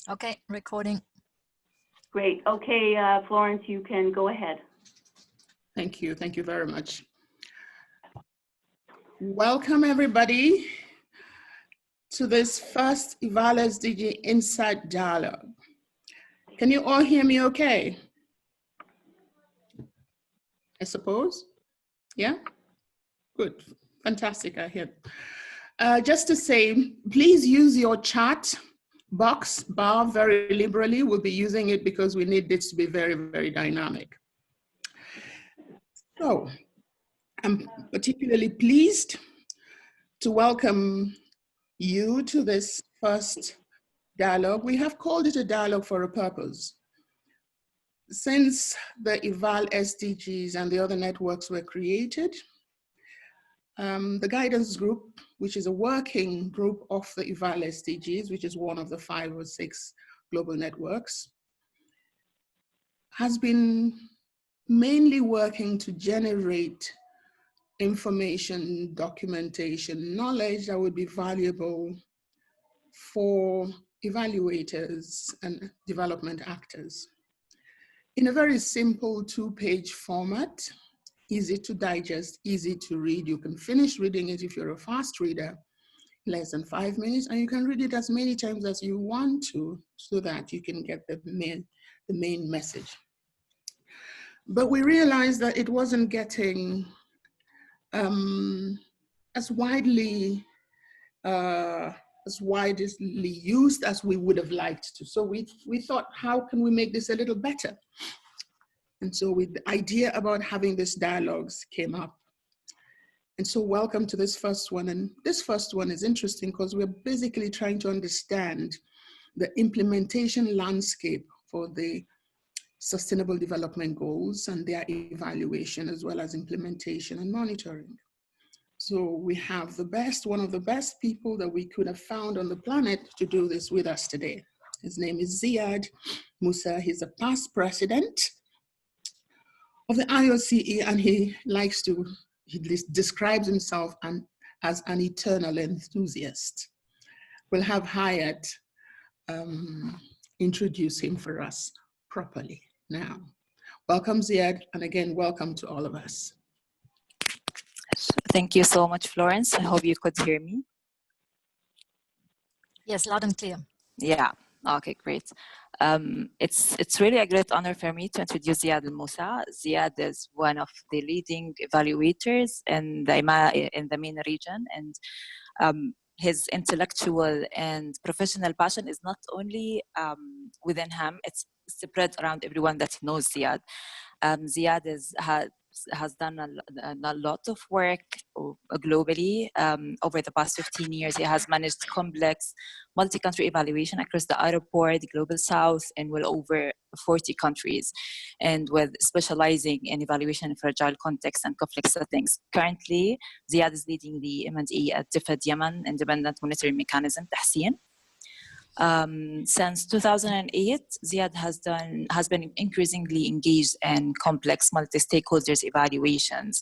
Okay, recording. Great. Okay, Florence, you can go ahead. Thank you. Thank you very much. Welcome, everybody, to this first EvalSDG Insight Dialogue. Can you all hear me okay? I suppose? Yeah? Good. Fantastic, I hear. Just to say, please use your chat box bar very liberally. We'll be using it because we need this to be very, very dynamic. So, I'm particularly pleased to welcome you to this first dialogue. We have called it a dialogue for a purpose. Since the EvalSDGs and the other networks were created, the guidance group, which is a working group of the EvalSDGs, which is one of the 5 or 6 global networks, has been mainly working to generate information, documentation, knowledge that would be valuable for evaluators and development actors. In a very simple 2-page format, easy to digest, easy to read. You can finish reading it if you're a fast reader, less than 5 minutes, and you can read it as many times as you want to so that you can get the main message. But we realized that it wasn't getting as widely used as we would have liked to. So we thought, how can we make this a little better? And so the idea about having these dialogues came up. And so welcome to this first one. And this first one is interesting because we're basically trying to understand the implementation landscape for the Sustainable Development Goals and their evaluation, as well as implementation and monitoring. So we have one of the best people that we could have found on the planet to do this with us today. His name is Ziad Musa. He's a past president of the IOCE, and he describes himself as an eternal enthusiast. We'll have Hayat introduce him for us properly now. Welcome, Ziad, and again, welcome to all of us. Thank you so much, Florence. I hope you could hear me. Yes, loud and clear. Yeah, okay, great. It's really a great honor for me to introduce Ziad Musa. Ziad is one of the leading evaluators in the MENA region, and his intellectual and professional passion is not only within him, it's spread around everyone that knows Ziad. Ziad has done a lot of work globally. Over the past 15 years, he has managed complex multi-country evaluation across the Arab world, the Global South, and well over 40 countries, and with specializing in evaluation in fragile contexts and conflict settings. Currently, Ziad is leading the M&E at DFID Yemen, Independent Monitoring Mechanism, Tahsin. Since 2008, Ziad has been increasingly engaged in complex multi-stakeholders evaluations,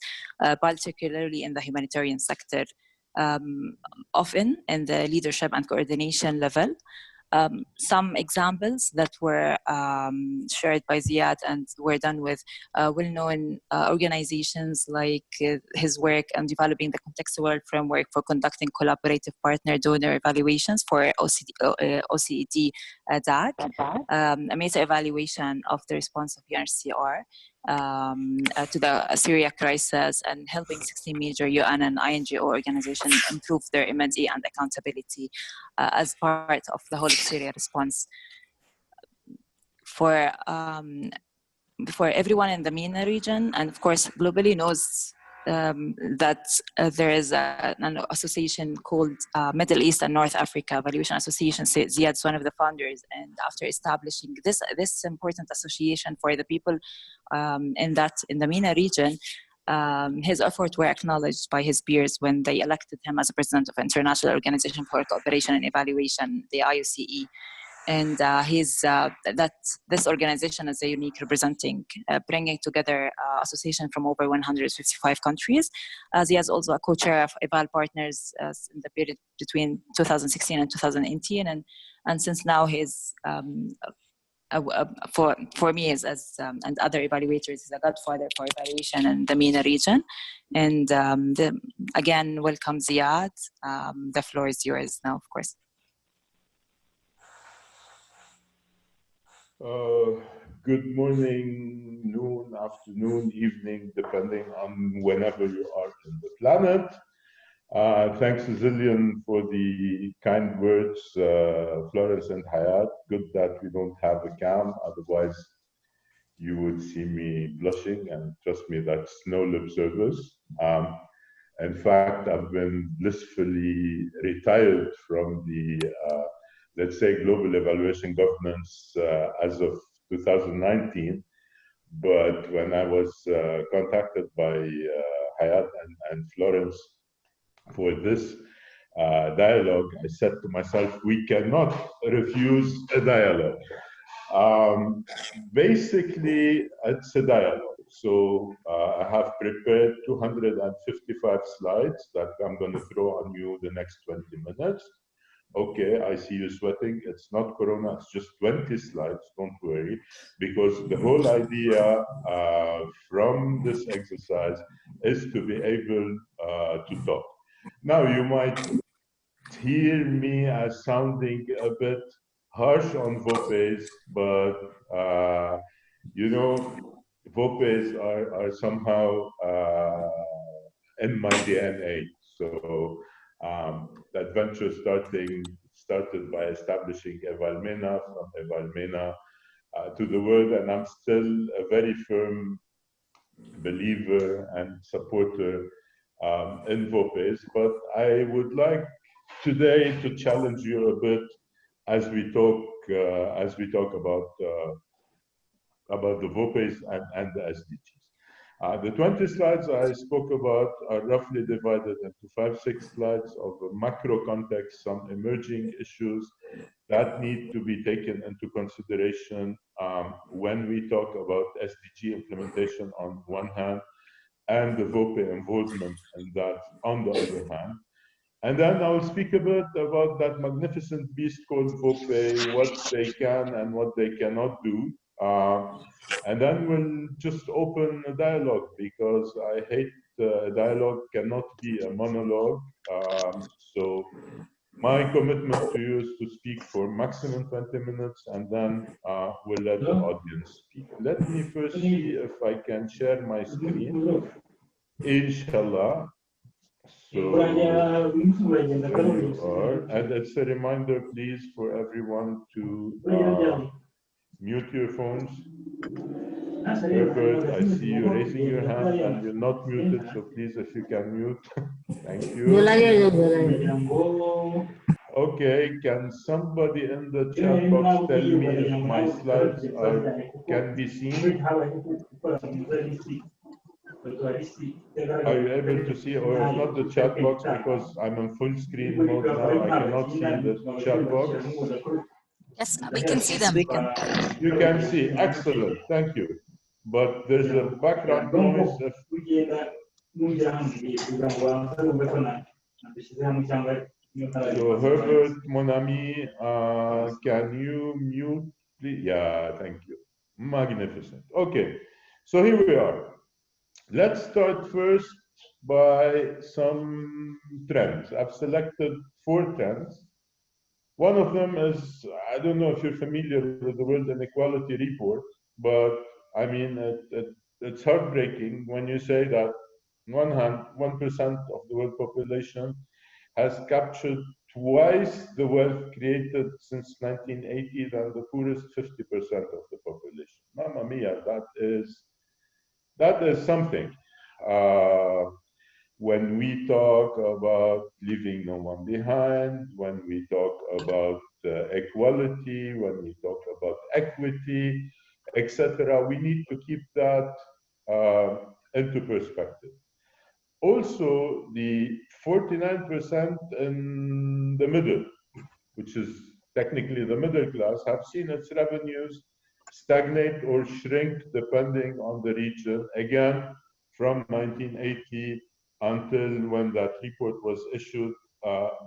particularly in the humanitarian sector, often in the leadership and coordination level. Some examples that were shared by Ziad and were done with well-known organizations, like his work on developing the contextual framework for conducting collaborative partner-donor evaluations for OECD DAG, a meta-evaluation of the response of UNHCR to the Syria crisis, and helping 16 major UN and INGO organizations improve their M&E and accountability as part of the whole of Syria response. For everyone in the MENA region, and of course globally, knows that there is an association called Middle East and North Africa Evaluation Association. Ziad is one of the founders, and after establishing this important association for the people in the MENA region, his efforts were acknowledged by his peers when they elected him as a president of International Organization for Cooperation and Evaluation, the IOCE. And this organization is a unique representing, bringing together association from over 155 countries. He is also a co-chair of EvalPartners in the period between 2016 and 2018, and And since now he's for me and other evaluators is a godfather for evaluation in the MENA region. And again, welcome Ziad. The floor is yours now, of course. Good morning, noon, afternoon, evening, depending on whenever you are in the planet. Thanks a zillion for the kind words, Florence and Hayat. Good that we don't have a cam, otherwise you would see me blushing, and trust me, that's no lip service. In fact, I've been blissfully retired from the, let's say, global evaluation governance as of 2019. But when I was contacted by Hayat and Florence for this dialogue, I said to myself, we cannot refuse a dialogue. Basically, it's a dialogue. So I have prepared 255 slides that I'm going to throw on you the next 20 minutes. Okay, I see you sweating. It's not Corona, it's just 20 slides, don't worry, because the whole idea from this exercise is to be able to talk. Now, you might hear me as sounding a bit harsh on VOPEs, but you know, VOPEs are somehow in my DNA. So the adventure started by establishing EvalMENA, from EvalMENA to the world, and I'm still a very firm believer and supporter in VOPEs. But I would like today to challenge you a bit as we talk about the VOPEs and the SDGs. The 20 slides I spoke about are roughly divided into 5-6 slides of a macro context, some emerging issues that need to be taken into consideration when we talk about SDG implementation on one hand, and the VOPE involvement in that on the other hand. And then I'll speak a bit about that magnificent beast called VOPE, what they can and what they cannot do. And then we'll just open a dialogue, because I hate dialogue cannot be a monologue. So my commitment to you is to speak for maximum 20 minutes, and then we'll let the audience speak. Let me first see if I can share my screen. Inshallah. So there you are. And it's a reminder, please, for everyone to mute your phones. Herbert, I see you raising your hand and you're not muted, so please, if you can mute. Thank you. Okay, can somebody in the chat box tell me if my slides can be seen? Are you able to see, or if not the chat box, because I'm in full screen mode now, I cannot see the chat box? Yes, we can see them. You can see, excellent, thank you. But there's a background noise. So Herbert, mon ami, can you mute, please? Yeah, thank you. Magnificent. Okay, so here we are. Let's start first by some trends. I've selected 4 trends. One of them is, I don't know if you're familiar with the World Inequality Report, but I mean, it's heartbreaking when you say that on one hand, 1% of the world population has captured twice the wealth created since 1980 than the poorest 50% of the population. Mamma mia, that is something. When we talk about leaving no one behind, when we talk about equality, when we talk about equity, etc., we need to keep that into perspective. Also, the 49% in the middle, which is technically the middle class, have seen its revenues stagnate or shrink depending on the region, again, from 1980 until when that report was issued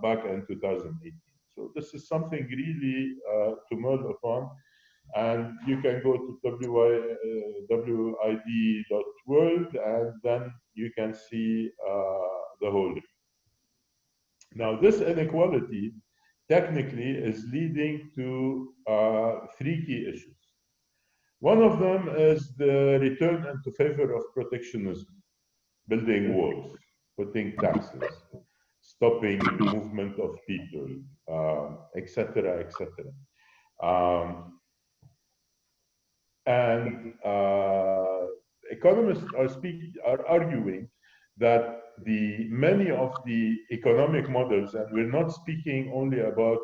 back in 2018. So this is something really to mull upon. And you can go to wid.world, and then you can see the whole. Now, this inequality technically is leading to three key issues. One of them is the return into favor of protectionism, building walls, putting taxes, stopping movement of people, etc., etc. And economists are arguing that many of the economic models, and we're not speaking only about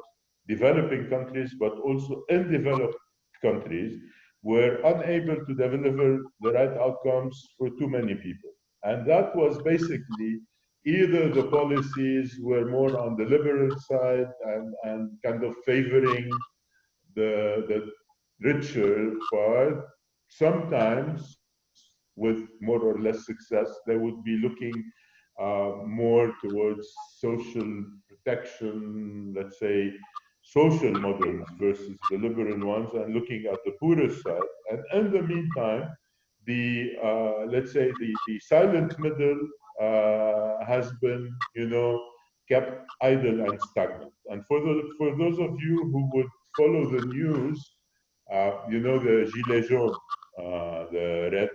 developing countries, but also in developed countries, were unable to deliver the right outcomes for too many people. And that was basically either the policies were more on the liberal side and kind of favoring the richer part. Sometimes with more or less success, they would be looking more towards social protection, let's say, social models versus the liberal ones, and looking at the poorer side. And in the meantime, let's say the silent middle has been, kept idle and stagnant. And for those of you who would follow the news, the gilet jaune, the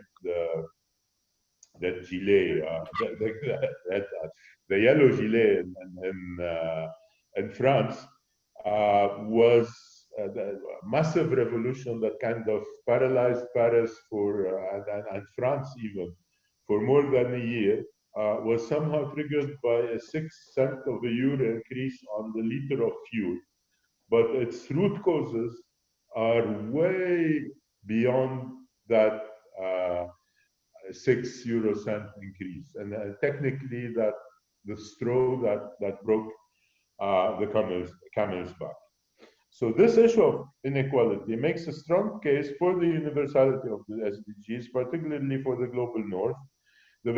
gilet, the yellow gilet in France was a massive revolution that kind of paralyzed Paris and France even for more than a year. Was somehow triggered by a 6 cents of a euro increase on the liter of fuel. But its root causes are way beyond that 6 euro cent increase. And technically, that the straw that broke the camel's back. So this issue of inequality makes a strong case for the universality of the SDGs, particularly for the global north. The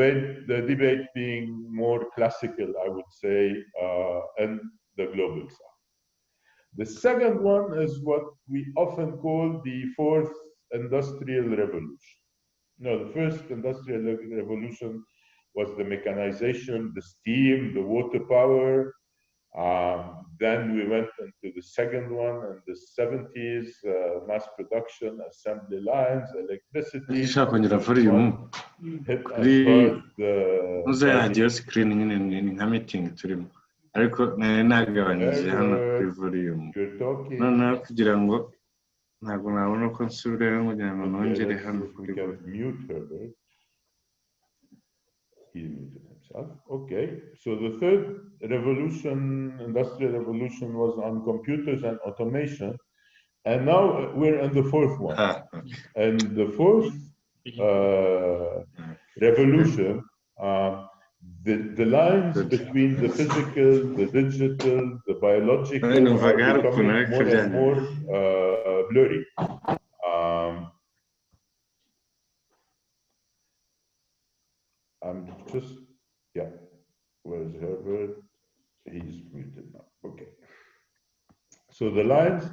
debate being more classical, I would say, in the global south. The second one is what we often call the fourth industrial revolution. No, the first industrial revolution was the mechanization, the steam, the water power. Then we went into the second one in the 70s, mass production, assembly lines, electricity. Ishaka kongera volume Hit us kuri hard muze radio screen nyine ni nka meeting turimo ariko nari nagabanyije hano kuri volume noneho kugira ngo ntabwo nabona ko nsubirayo kugira ngo nongere hano kuri volume. He muted himself. Okay, so the third revolution, industrial revolution, was on computers and automation, and now we're in the fourth one. Okay. And the fourth revolution, the lines between the physical, the digital, the biological are becoming more and more blurry. I'm just, yeah, where's Herbert? He's muted now. Okay. So the lines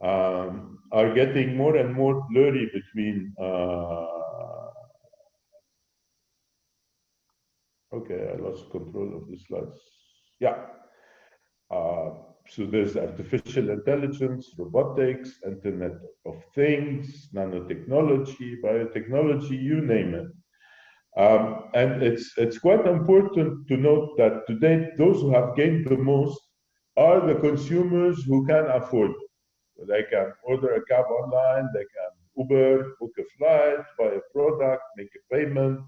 are getting more and more blurry between. Okay, I lost control of the slides. Yeah. So there's artificial intelligence, robotics, Internet of Things, nanotechnology, biotechnology, you name it. And it's quite important to note that today, those who have gained the most are the consumers who can afford it. They can order a cab online, they can Uber, book a flight, buy a product, make a payment,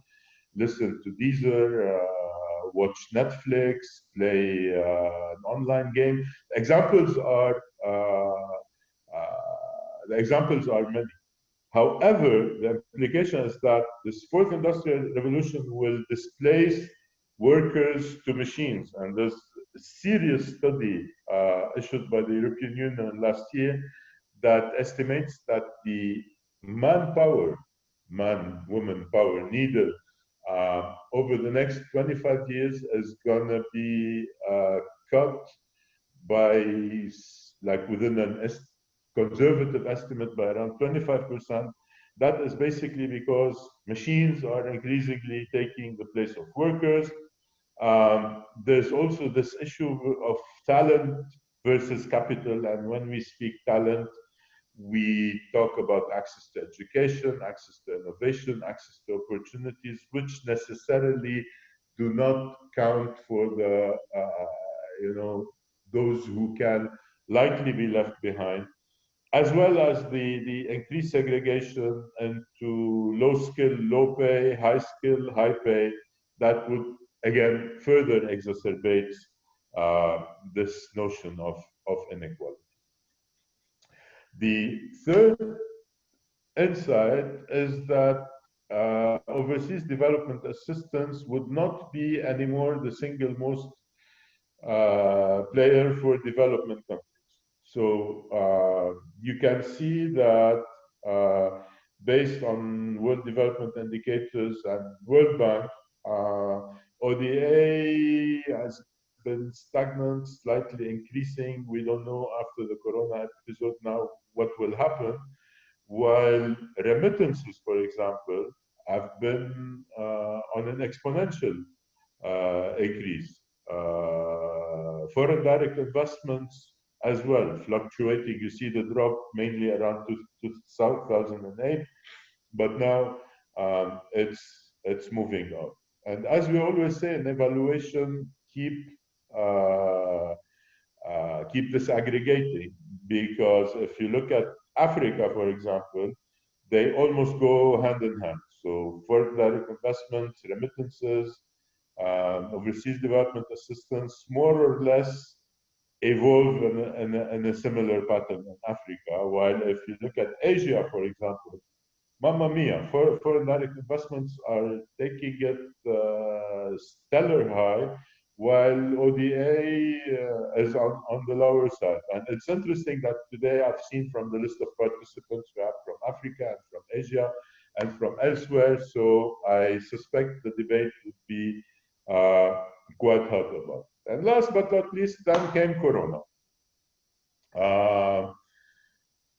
listen to Deezer, watch Netflix, play an online game. Examples are many. However, the implication is that this fourth industrial revolution will displace workers to machines. And there's a serious study issued by the European Union last year that estimates that the man-woman power needed over the next 25 years is going to be cut by, like within an conservative estimate, by around 25%. That is basically because machines are increasingly taking the place of workers. There's also this issue of talent versus capital, and when we speak talent, we talk about access to education, access to innovation, access to opportunities, which necessarily do not count for the, those who can likely be left behind, as well as the increased segregation into low skill, low pay, high skill, high pay, that would again further exacerbate this notion of inequality. The third insight is that overseas development assistance would not be anymore the single most player for development countries. So you can see that based on World Development Indicators and World Bank, ODA has been stagnant, slightly increasing. We don't know after the Corona episode now what will happen, while remittances, for example, have been on an exponential increase. Foreign direct investments as well, fluctuating. You see the drop mainly around 2008, but now it's moving up. And as we always say in evaluation, keep disaggregating, because if you look at Africa, for example, they almost go hand in hand. So foreign direct investments, remittances, overseas development assistance, more or less evolve in a similar pattern in Africa. While if you look at Asia, for example, mamma mia, foreign direct investments are taking it stellar high, while ODA is on the lower side. And it's interesting that today I've seen from the list of participants we have from Africa and from Asia and from elsewhere. So I suspect the debate would be quite hot about it. And last but not least, then came Corona.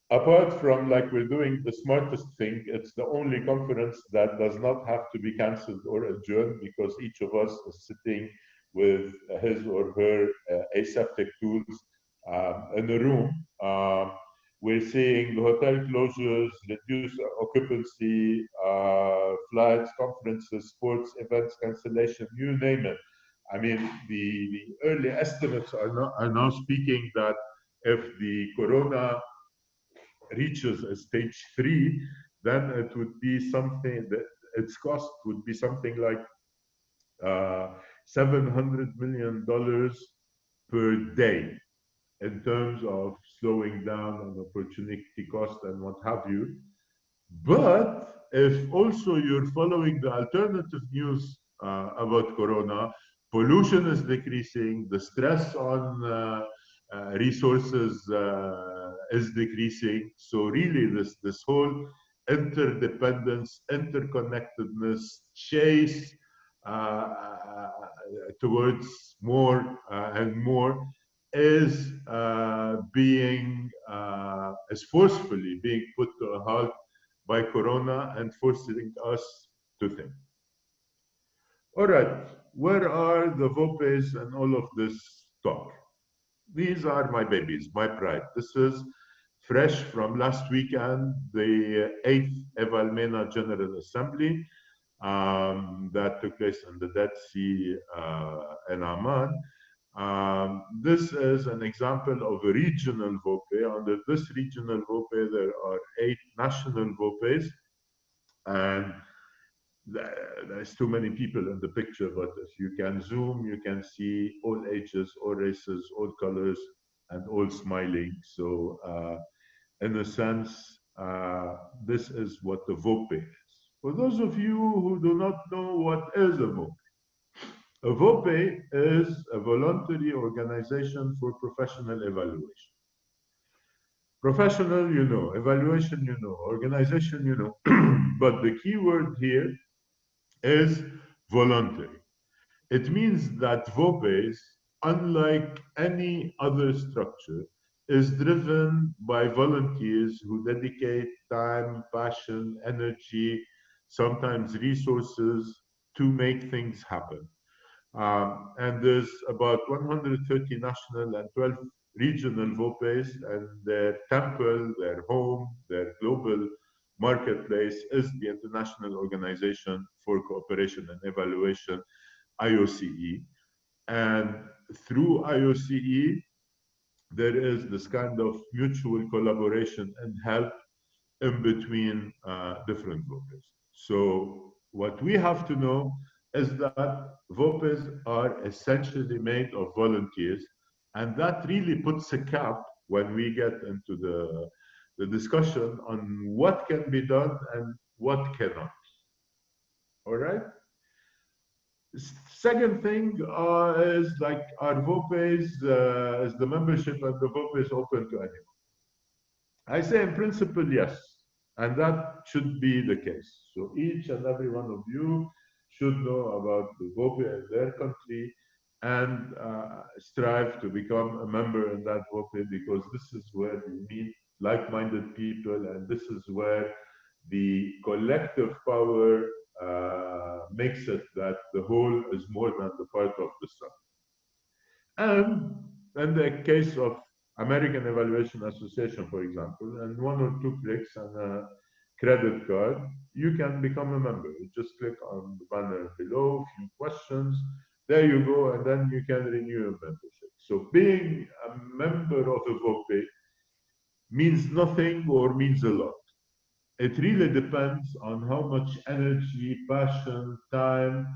Apart from like we're doing the smartest thing, it's the only conference that does not have to be cancelled or adjourned, because each of us is sitting with his or her aseptic tools in the room. We're seeing hotel closures, reduced occupancy, flights, conferences, sports, events, cancellation, you name it. I mean, the early estimates are now speaking that if the Corona reaches a stage 3, then it would be something that its cost would be something like $700 million per day in terms of slowing down on opportunity cost and what have you. But if also you're following the alternative news about Corona, pollution is decreasing, the stress on resources is decreasing. So really this whole interdependence, interconnectedness, chase towards more and more is forcefully being put to a halt by Corona and forcing us to think. All right, where are the VOPEs and all of this talk? These are my babies, my pride. This is fresh from last weekend, the 8th EvalMENA General Assembly that took place in the Dead Sea in Amman. This is an example of a regional VOPE. Under this regional VOPE, there are 8 national VOPEs, and there's too many people in the picture, but if you can zoom, you can see all ages, all races, all colors, and all smiling. So in a sense, this is what the VOPE is. For those of you who do not know what is a VOPE is a voluntary organization for professional evaluation. Professional, you know, evaluation, you know, organization, you know, but the key word here is voluntary. It means that VOPEs unlike any other structure, is driven by volunteers who dedicate time, passion, energy, sometimes resources to make things happen. And there's about 130 national and 12 regional VOPEs, and their temple, their home, their global marketplace is the International Organization for Cooperation and Evaluation, IOCE. And through IOCE, there is this kind of mutual collaboration and help in between different VOPEs. So what we have to know is that VOPEs are essentially made of volunteers, and that really puts a cap when we get into the discussion on what can be done and what cannot. All right? Second thing is like our VOPEs, is the membership and the VOPEs open to anyone? I say in principle, yes, and that should be the case. So each and every one of you should know about the VOPE in their country and strive to become a member in that VOPE, because this is where you meet like-minded people, and this is where the collective power makes it that the whole is more than the part of the sum. And in the case of American Evaluation Association, for example, and 1 or 2 clicks and a credit card, you can become a member. You just click on the banner below, a few questions, there you go, and then you can renew your membership. So being a member of a VOPE means nothing or means a lot. It really depends on how much energy, passion, time,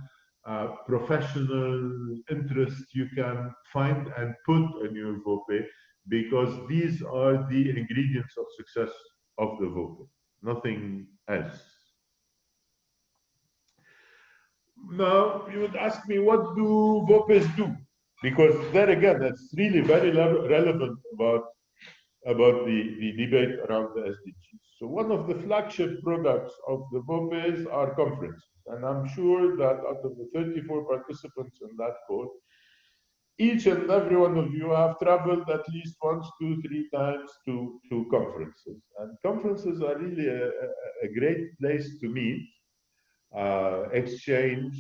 professional interest you can find and put in your VOPE, because these are the ingredients of success of the VOPE, nothing else. Now, you would ask me, what do VOPEs do? Because there again, it's really very relevant about the debate around the SDGs. So one of the flagship products of the VOPEs are conferences. And I'm sure that out of the 34 participants in that call, each and every one of you have traveled at least once, 2, 3 times to conferences. And conferences are really a great place to meet, exchange,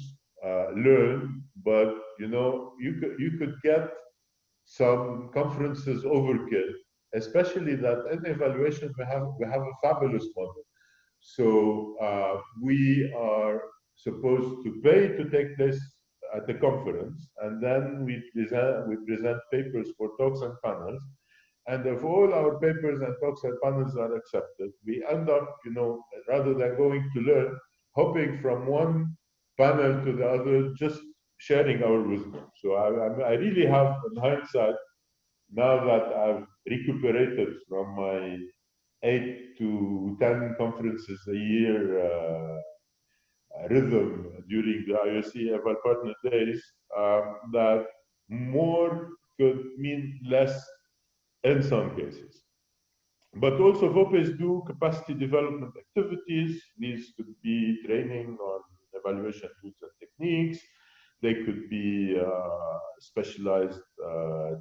learn, but you know, you could get some conferences overkill, especially that in evaluation we have a fabulous model. So we are supposed to pay to take place at the conference, and then we present papers for talks and panels. And if all our papers and talks and panels are accepted, we end up, you know, rather than going to learn, hopping from one panel to the other, just sharing our wisdom. So I really have, in hindsight, now that I've recuperated from my 8 to 10 conferences a year rhythm during the IOC EvalPartner days, that more could mean less in some cases. But also VOPEs do capacity development activities. These could be training on evaluation tools and techniques. They could be specialized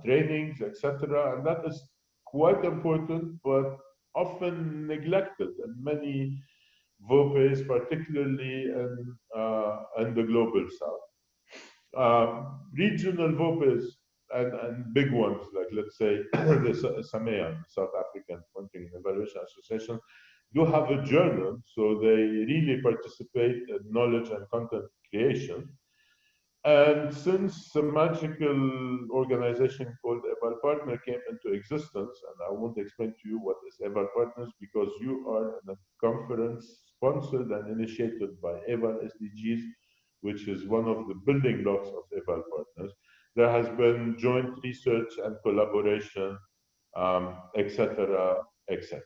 trainings, etc. And that is quite important, but often neglected in many VOPEs, particularly in the global south. Regional VOPEs and big ones, like let's say the SAMEA, South African Accounting and Evaluation Association, do have a journal, so they really participate in knowledge and content creation. And since a magical organization called EvalPartner came into existence, and I won't explain to you what is EvalPartners because you are in a conference sponsored and initiated by EvalSDGs, which is one of the building blocks of EvalPartners. There has been joint research and collaboration, etc., etc.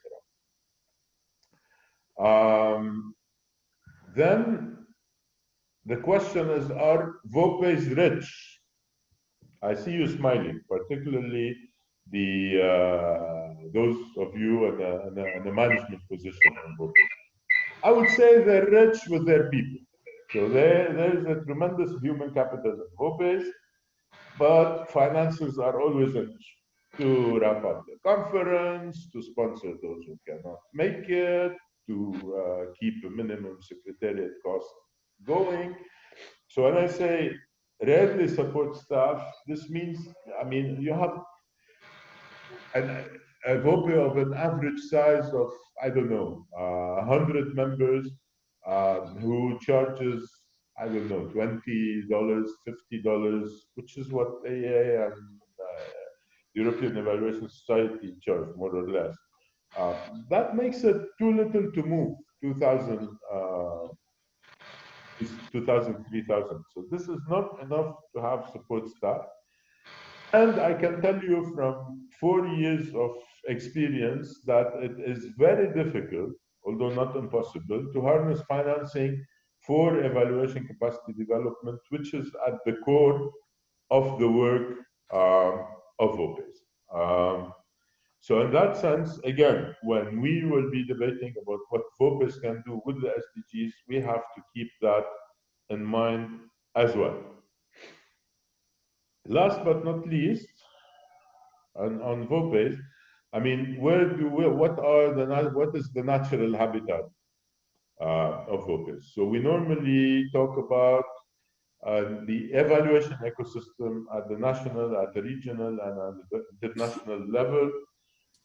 Then the question is, are VOPEs rich? I see you smiling, particularly those of you in a management position on VOPEs. I would say they're rich with their people. So there's a tremendous human capital in VOPEs. but finances are always an issue. To wrap up the conference, to sponsor those who cannot make it, to keep a minimum secretariat cost going. So when I say rarely support staff, this means, I mean, you have a VOPE of an average size of, I don't know, 100 members who charges, I don't know, $20, $50, which is what AA and European Evaluation Society charge, more or less. That makes it too little to move 2,000, 3,000. So this is not enough to have support staff. And I can tell you from 4 years of experience that it is very difficult, although not impossible, to harness financing for evaluation capacity development, which is at the core of the work of VOPEs. So in that sense, again, when we will be debating about what VOPEs can do with the SDGs, we have to keep that in mind as well. Last but not least, on VOPEs, I mean, what is the natural habitat of VOPEs? So we normally talk about the evaluation ecosystem at the national, at the regional, and at the international level.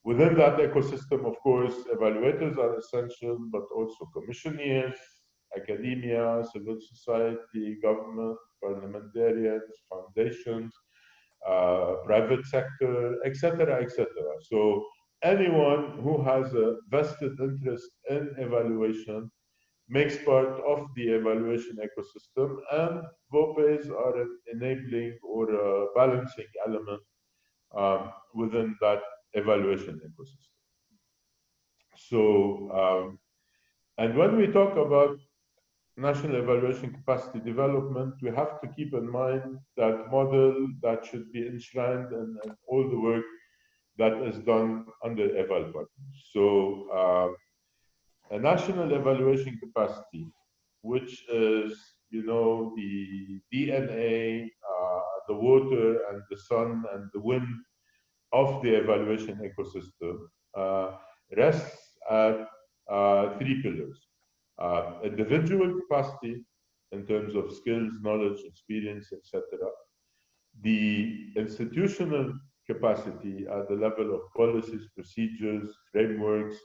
Within that ecosystem, of course, evaluators are essential, but also commissioners, academia, civil society, government, parliamentarians, foundations, private sector, etc., etc. So anyone who has a vested interest in evaluation makes part of the evaluation ecosystem, and VOPEs are an enabling or a balancing element within that evaluation ecosystem. So, and when we talk about national evaluation capacity development, we have to keep in mind that model that should be enshrined in all the work that is done under EvalPartners. So a national evaluation capacity, which is, you know, the DNA, the water and the sun and the wind of the evaluation ecosystem, rests at 3 pillars. Individual capacity in terms of skills, knowledge, experience, etc. The institutional capacity at the level of policies, procedures, frameworks,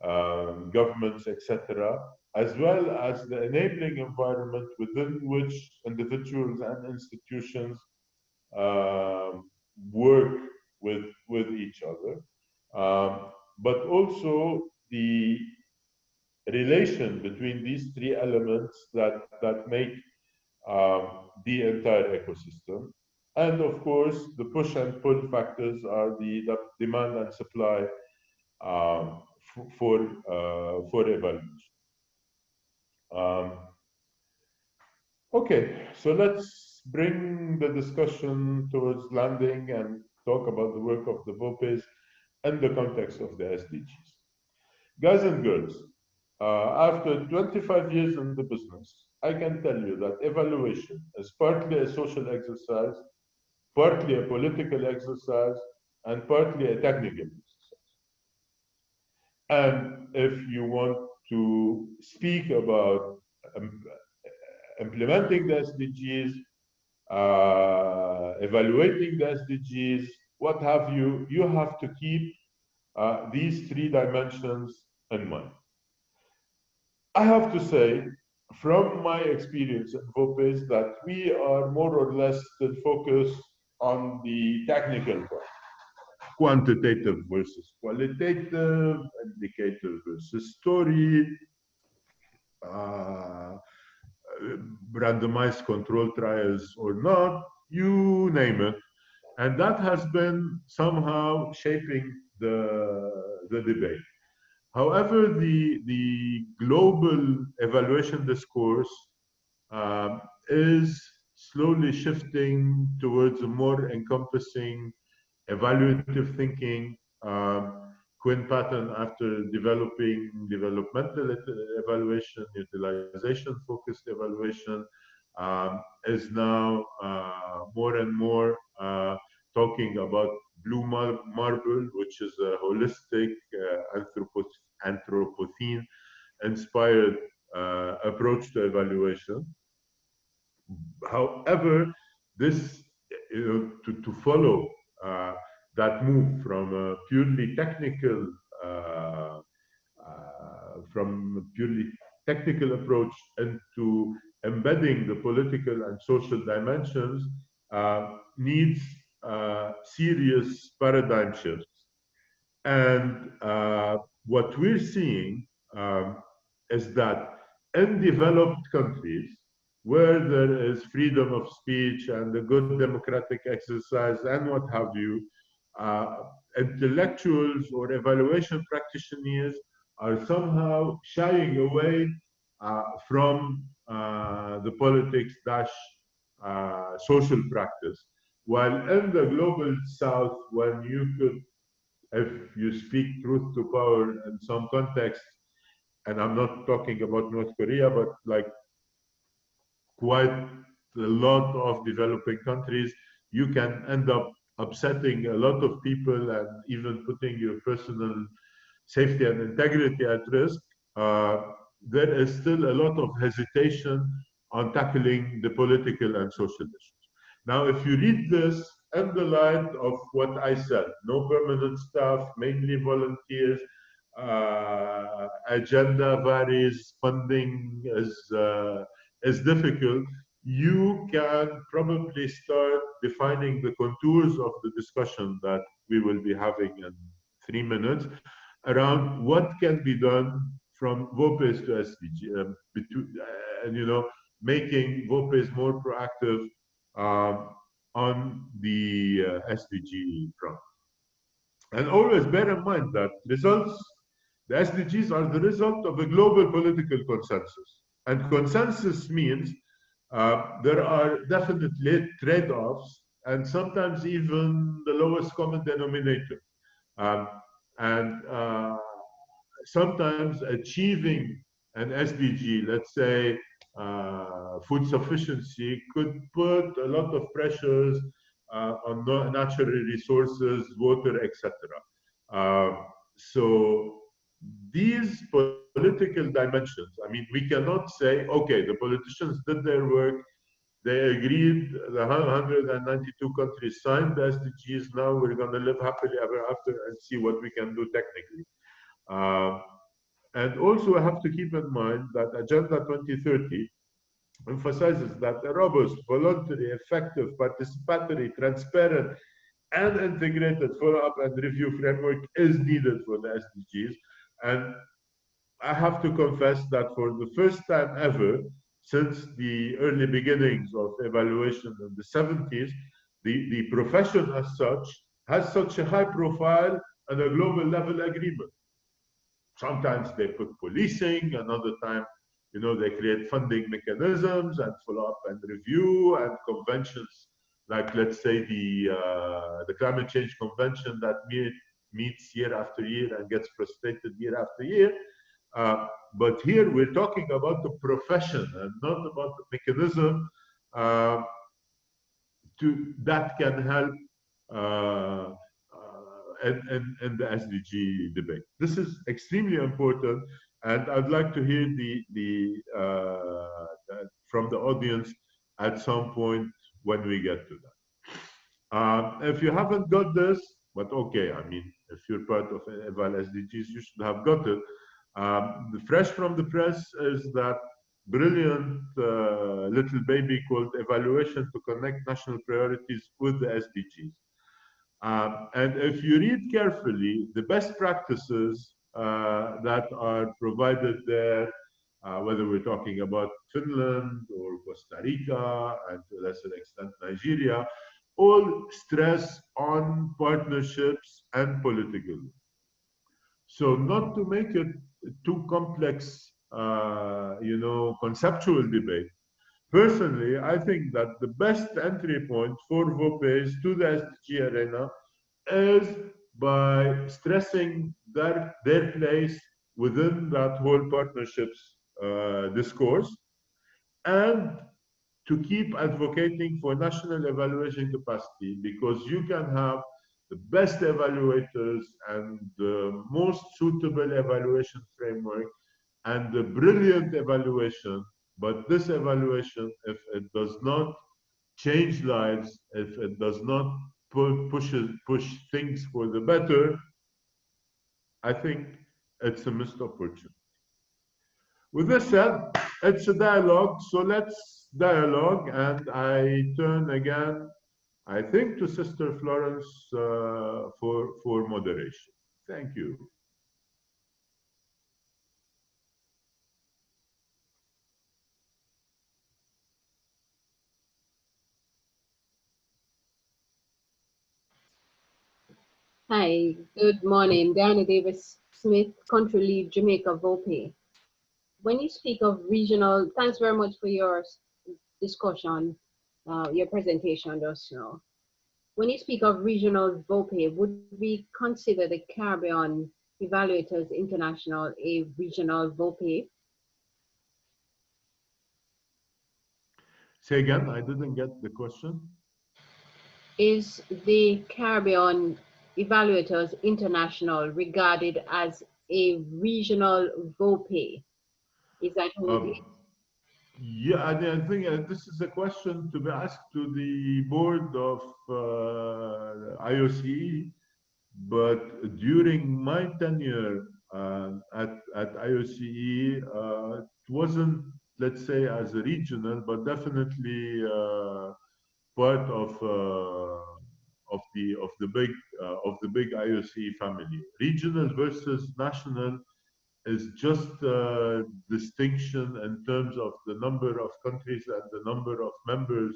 governments, etc., as well as the enabling environment within which individuals and institutions work with each other, but also the relation between these 3 elements that make the entire ecosystem. And of course, the push and pull factors are the demand and supply for evaluation. Okay, so let's bring the discussion towards landing and talk about the work of the VOPEs in the context of the SDGs. Guys and girls, after 25 years in the business, I can tell you that evaluation is partly a social exercise, partly a political exercise, and partly a technical exercise. And if you want to speak about implementing the SDGs, evaluating the SDGs, what have you, you have to keep these 3 dimensions in mind. I have to say, from my experience at VOPEs, that we are more or less still focused on the technical part. Quantitative versus qualitative, indicator versus story, randomized control trials or not, you name it. And that has been somehow shaping the debate. However, the global evaluation discourse is slowly shifting towards a more encompassing evaluative thinking. Quinn Patton, after developing developmental evaluation, utilization-focused evaluation, is now more and more talking about blue marble, which is a holistic Anthropocene-inspired approach to evaluation. However, this, to follow that move from a purely technical approach into embedding the political and social dimensions needs serious paradigm shifts. And what we're seeing is that in developed countries, where there is freedom of speech and a good democratic exercise and what have you, intellectuals or evaluation practitioners are somehow shying away from the politics social practice. While in the global south, when you could, if you speak truth to power in some context, and I'm not talking about North Korea, but like quite a lot of developing countries, you can end up upsetting a lot of people and even putting your personal safety and integrity at risk. There is still a lot of hesitation on tackling the political and social issues. Now, if you read this in the light of what I said, no permanent staff, mainly volunteers, agenda varies, funding is difficult, you can probably start defining the contours of the discussion that we will be having in 3 minutes around what can be done from VOPEs to SDG, and making VOPEs more proactive on the SDG front. And always bear in mind that the SDGs are the result of a global political consensus. And consensus means there are definitely trade-offs and sometimes even the lowest common denominator. Sometimes achieving an SDG, let's say food sufficiency, could put a lot of pressures on natural resources, water, etc. So these political dimensions, I mean, we cannot say, okay, the politicians did their work, they agreed, the 192 countries signed the SDGs, now we're going to live happily ever after and see what we can do technically. And also I have to keep in mind that Agenda 2030 emphasizes that a robust, voluntary, effective, participatory, transparent, and integrated follow-up and review framework is needed for the SDGs. And I have to confess that for the first time ever, since the early beginnings of evaluation in the 70s, the profession as such has such a high profile and a global level agreement. Sometimes they put policing, another time, they create funding mechanisms and follow-up and review and conventions, like let's say the climate change convention that meets year after year and gets frustrated year after year. But here we're talking about the profession and not about the mechanism that can help in the SDG debate. This is extremely important, and I'd like to hear from the audience at some point when we get to that. If you haven't got this, but okay, I mean, if you're part of EvalSDGs, you should have got it. The fresh from the press is that brilliant little baby called Evaluation to Connect National Priorities with the SDGs. And if you read carefully, the best practices that are provided there, whether we're talking about Finland or Costa Rica, and to a lesser extent Nigeria, all stress on partnerships and political. So not to make it too complex, conceptual debate. Personally, I think that the best entry point for VOPEs to the SDG arena is by stressing their place within that whole partnerships discourse, and to keep advocating for national evaluation capacity, because you can have the best evaluators and the most suitable evaluation framework and the brilliant evaluation, but this evaluation, if it does not change lives, if it does not push things for the better, I think it's a missed opportunity. With this said, it's a dialogue, so let's dialogue, and I turn again, I think, to Sister Florence for moderation. Thank you. Hi, good morning. Diana Davis Smith, Country Lead, Jamaica VOPE. When you speak of regional, thanks very much for your discussion, your presentation just now. When you speak of regional VOPE, would we consider the Caribbean Evaluators International a regional VOPE? Say again, I didn't get the question. Is the Caribbean Evaluators International regarded as a regional VOPE? Is that who Yeah, I think this is a question to be asked to the board of IOCE, but during my tenure at IOCE, it wasn't, let's say, as a regional, but definitely part of the big IOCE family. Regional versus national is just a distinction in terms of the number of countries and the number of members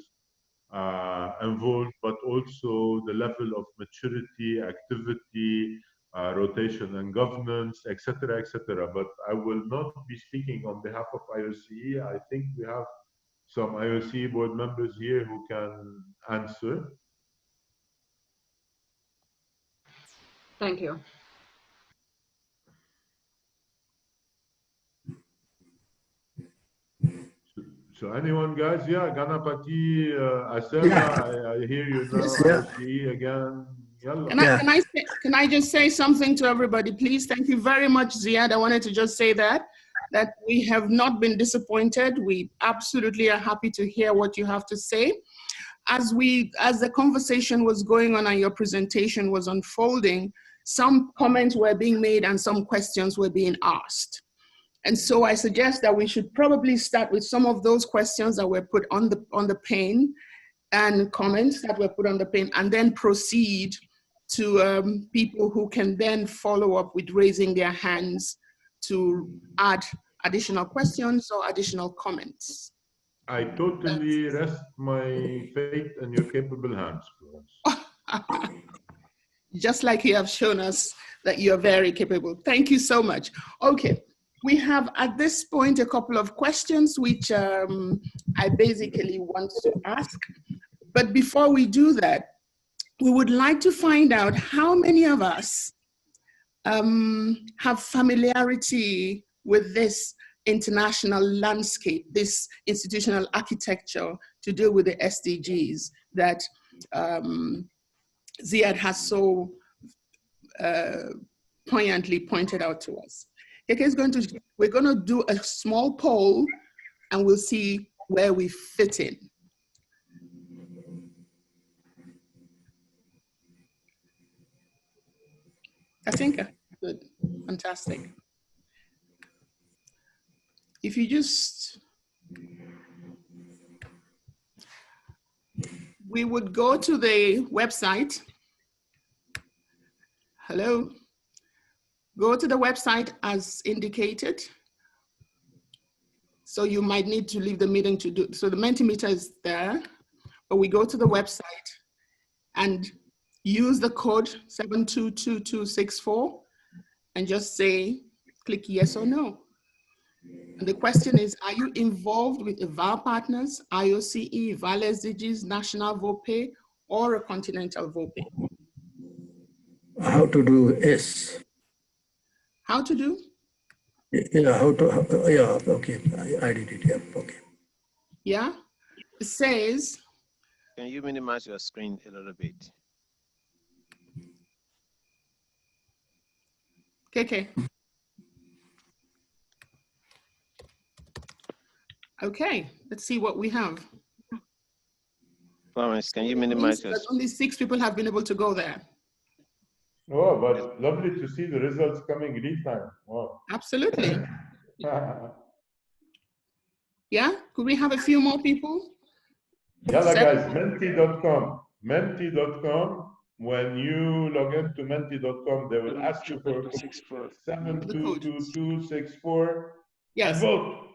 involved, but also the level of maturity, activity, rotation and governance, etc., etc. But I will not be speaking on behalf of IOCE. I think we have some IOCE board members here who can answer. Thank you. So anyone, guys? Yeah, Ganapati, Asela, I hear you now. IOCE again. Can I just say something to everybody, please? Thank you very much, Ziad. I wanted to just say that we have not been disappointed. We absolutely are happy to hear what you have to say. As the conversation was going on and your presentation was unfolding, some comments were being made and some questions were being asked. And so I suggest that we should probably start with some of those questions that were put on the pane and comments that were put on the pane, and then proceed to people who can then follow up with raising their hands to add additional questions or additional comments. I totally rest my faith in your capable hands, Florence. Just like you have shown us that you're very capable. Thank you so much. Okay. We have at this point a couple of questions which I basically want to ask. But before we do that, we would like to find out how many of us have familiarity with this international landscape, this institutional architecture to deal with the SDGs that Ziad has so poignantly pointed out to us. We're going to do a small poll and we'll see where we fit in. Katinka, good, fantastic. If you just, we would go to the website. Hello. Go to the website as indicated. So you might need to leave the meeting to do, so the Mentimeter is there, but we go to the website and use the code 722264 and just say, click yes or no. And the question is, are you involved with EvalPartners, IOCE, EvalSDGs, National VOPE, or a continental VOPE? How to do S. How to do? Yeah, yeah, okay, I did it, yeah, okay. Yeah? says, can you minimize your screen a little bit? KK. Okay, let's see what we have. Florence, can you minimize your That only 6 people have been able to go there. Oh, but lovely to see the results coming real time. Wow. Absolutely. Yeah, could we have a few more people? Yalla guys, menti.com. Menti.com. When you log into menti.com, they will ask you for 722264 Yes. and vote.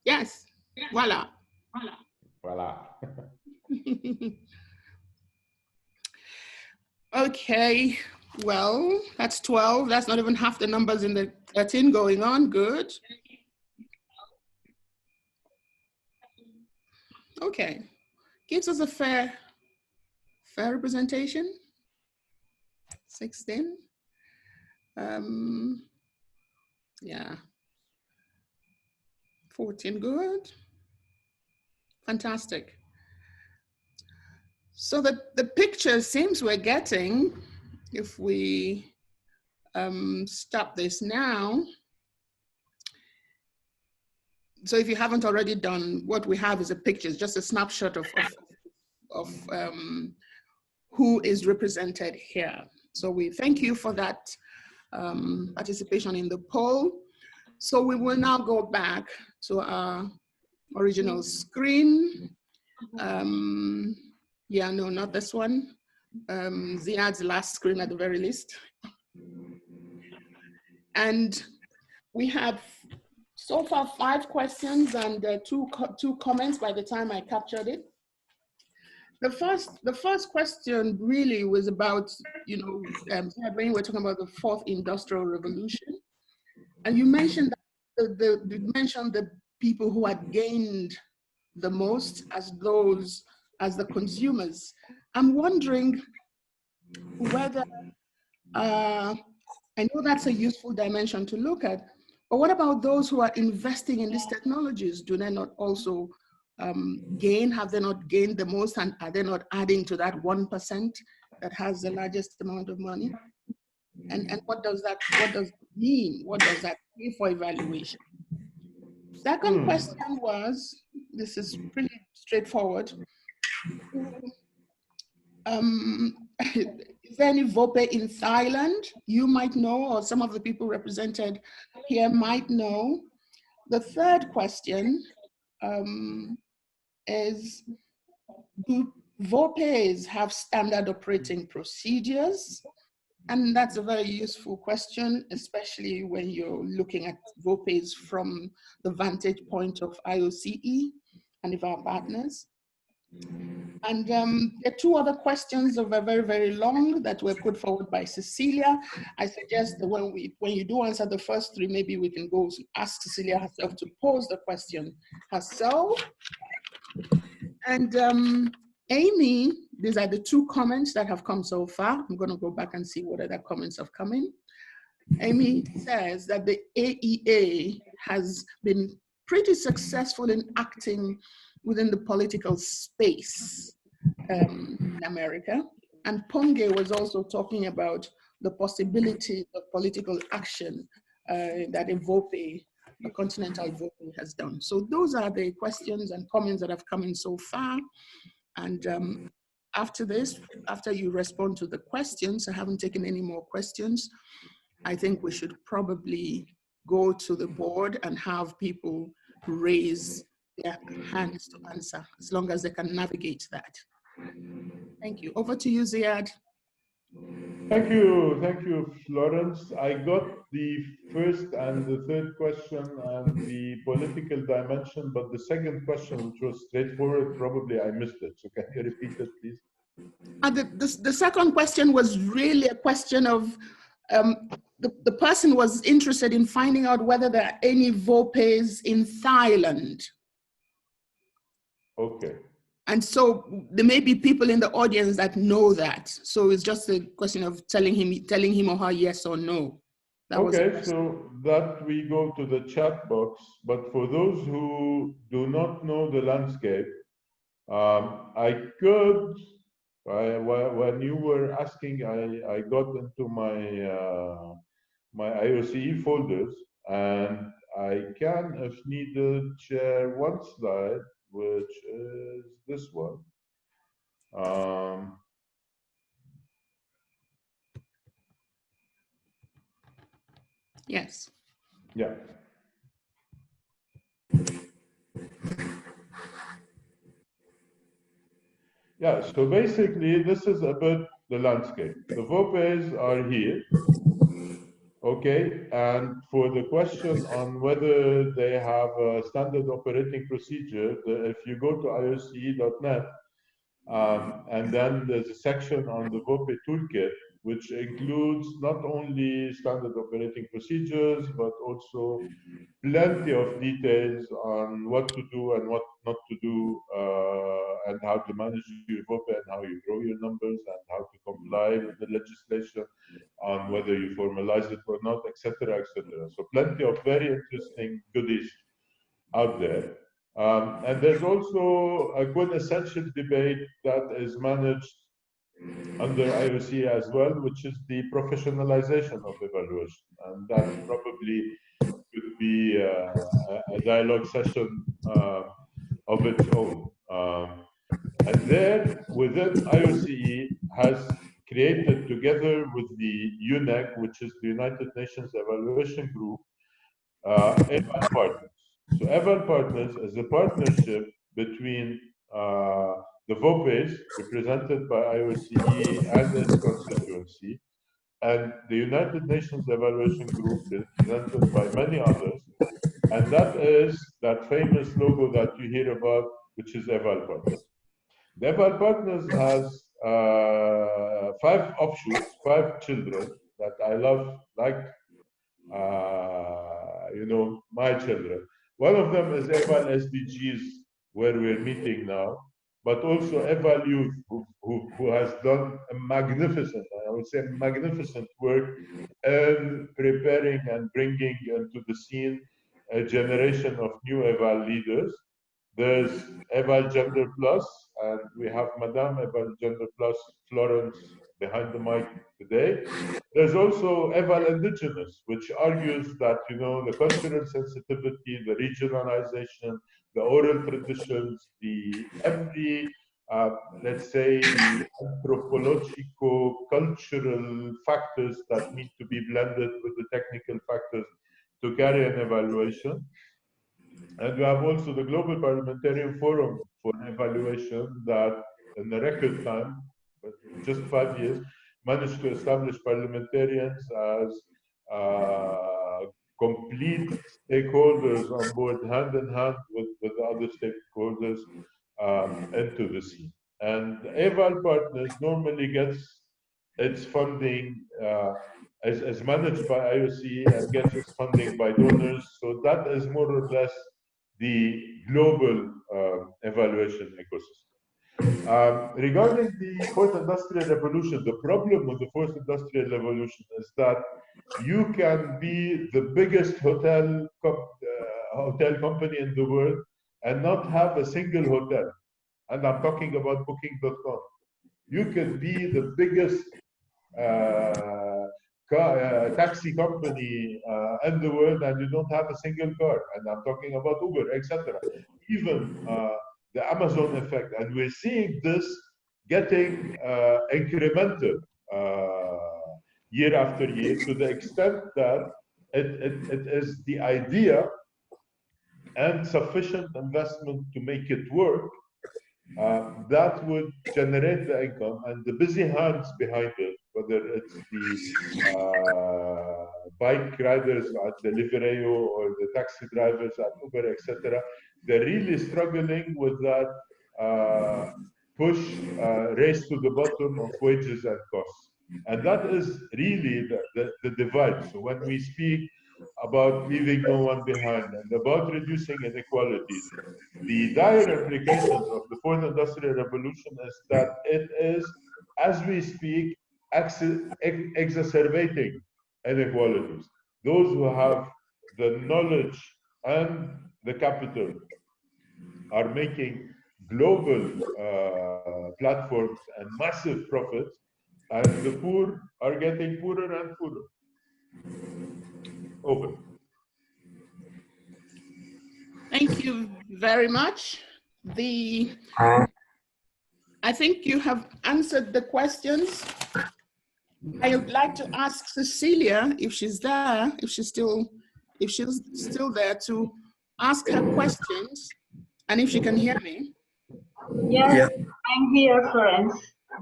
Yes. Voila. Voila. Okay. Well, that's 12. That's not even half the numbers in the 13 going on. Good. Okay. Gives us a fair representation. 16. Yeah. 14, good. Fantastic. So the picture seems we're getting, if we stop this now. So if you haven't already done, what we have is a picture, just a snapshot of who is represented here. So we thank you for that participation in the poll. So we will now go back to our original screen. Yeah, no, not this one. Ziad's last screen at the very least. And we have so far 5 questions and two comments by the time I captured it. The first question really was about, you know, when we're talking about the 4th industrial revolution, and you mentioned that you mentioned the people who had gained the most as the consumers. I'm wondering whether I know that's a useful dimension to look at, but what about those who are investing in these technologies? Do they not also gain? Have they not gained the most, and are they not adding to that 1% that has the largest amount of money? And what does that mean? What does that mean for evaluation? Second question was, this is pretty straightforward. Is there any VOPE in Thailand? You might know, or some of the people represented here might know. The third question is, do VOPEs have standard operating procedures? And that's a very useful question, especially when you're looking at VOPEs from the vantage point of IOCE and EvalPartners. And there are 2 other questions that were very, very long that were put forward by Cecilia. I suggest that when you do answer the first 3, maybe we can go ask Cecilia herself to pose the question herself. And Amy, these are the 2 comments that have come so far. I'm going to go back and see what other comments have come in. Amy says that the AEA has been pretty successful in acting within the political space in America. And Ponge was also talking about the possibility of political action that a VOPE, a continental VOPE, has done. So those are the questions and comments that have come in so far. And after this, after you respond to the questions, I haven't taken any more questions. I think we should probably go to the board and have people raise their hands to answer, as long as they can navigate that. Thank you. Over to you, Ziad. Thank you, Florence. I got the first and the third question and the political dimension, but the second question, which was straightforward, probably I missed it. So can you repeat it, please? The second question was really a question of, the person was interested in finding out whether there are any VOPEs in Thailand. Okay. And so there may be people in the audience that know that. So it's just a question of telling him or her yes or no. Okay, so that we go to the chat box, but for those who do not know the landscape, I could, when you were asking, I got into my my IOCE folders, and I can, if needed, share one slide, which is this one. Yes. Yeah. Yeah, so basically, this is a bit the landscape. The VOPEs are here, okay? And for the question on whether they have a standard operating procedure, if you go to ioce.net, and then there's a section on the VOPE toolkit, which includes not only standard operating procedures, but also plenty of details on what to do and what not to do, and how to manage your VOPE and how you grow your numbers and how to comply with the legislation on whether you formalize it or not, etc., etc. So plenty of very interesting goodies out there. And there's also a quintessential debate that is managed under IOC as well, which is the professionalization of evaluation. And that probably could be a dialogue session of its own. And there, within IOCE, has created together with the UNEG, which is the United Nations Evaluation Group, EvalPartners. So EvalPartners is a partnership between the VOPEs, represented by IOCE and its constituency, and the United Nations Evaluation Group, represented by many others. And that is that famous logo that you hear about, which is EvalPartners. The EvalPartners has 5 offshoots, 5 children that I love, like you know, my children. One of them is EVALSDGs, where we're meeting now, but also Eval Youth, who has done a magnificent, I would say magnificent work in preparing and bringing into the scene a generation of new Eval leaders. There's Eval Gender Plus, and we have Madame Eval Gender Plus, Florence, behind the mic today. There's also Eval Indigenous, which argues that, you know, the cultural sensitivity, the regionalization, the oral traditions, the every, let's say, the anthropologico-cultural factors that need to be blended with the technical factors to carry an evaluation. And we have also the Global Parliamentarian Forum for Evaluation that, in the record time, but just 5 years, managed to establish parliamentarians as complete stakeholders on board, hand in hand with other stakeholders into the scene. And EvalPartners normally gets its funding as managed by IOC and gets its funding by donors. So that is more or less the global evaluation ecosystem. Regarding the fourth industrial revolution, the problem with the fourth industrial revolution is that you can be the biggest hotel company in the world and not have a single hotel. And I'm talking about booking.com. You can be the biggest taxi company in the world and you don't have a single car, and I'm talking about Uber, etc. Even the Amazon effect, and we're seeing this getting incremental year after year, to the extent that it is the idea and sufficient investment to make it work that would generate the income, and the busy hands behind it, whether it's the bike riders at Deliveroo or the taxi drivers at Uber, etc. They're really struggling with that push, race to the bottom of wages and costs. And that is really the divide. So when we speak about leaving no one behind and about reducing inequalities, the dire implications of the fourth industrial revolution is that it is, as we speak, exacerbating inequalities. those who have the knowledge and the capital are making global platforms and massive profits, and the poor are getting poorer and poorer. Over. Thank you very much. I think you have answered the questions. I would like to ask Cecilia if she's there, if she's still there, to ask her questions, and if she can hear me. Yes, I'm here, Florence.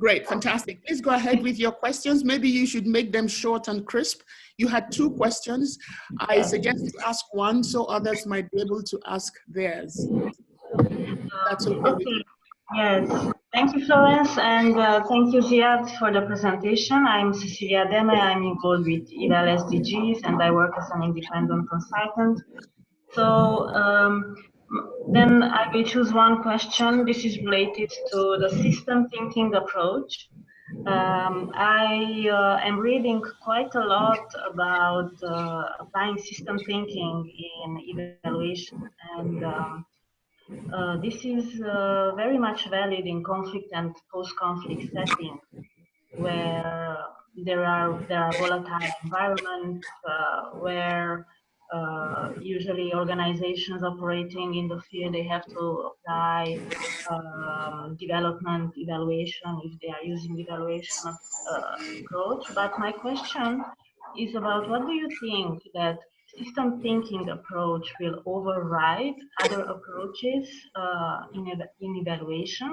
Great, fantastic. Please go ahead with your questions. Maybe you should make them short and crisp. You had 2 questions. I suggest you ask one so others might be able to ask theirs. That's okay with you. Yes, thank you, Florence, and thank you, Ziad, for the presentation. I'm Cecilia Deme. I'm involved with EvalSDGs, and I work as an independent consultant. So then I will choose one question. This is related to the system thinking approach. I am reading quite a lot about applying system thinking in evaluation, and this is very much valid in conflict and post-conflict settings, where there are volatile environments, where usually organizations operating in the field, they have to apply development evaluation if they are using evaluation approach. But my question is about, what do you think that system thinking approach will override other approaches in evaluation?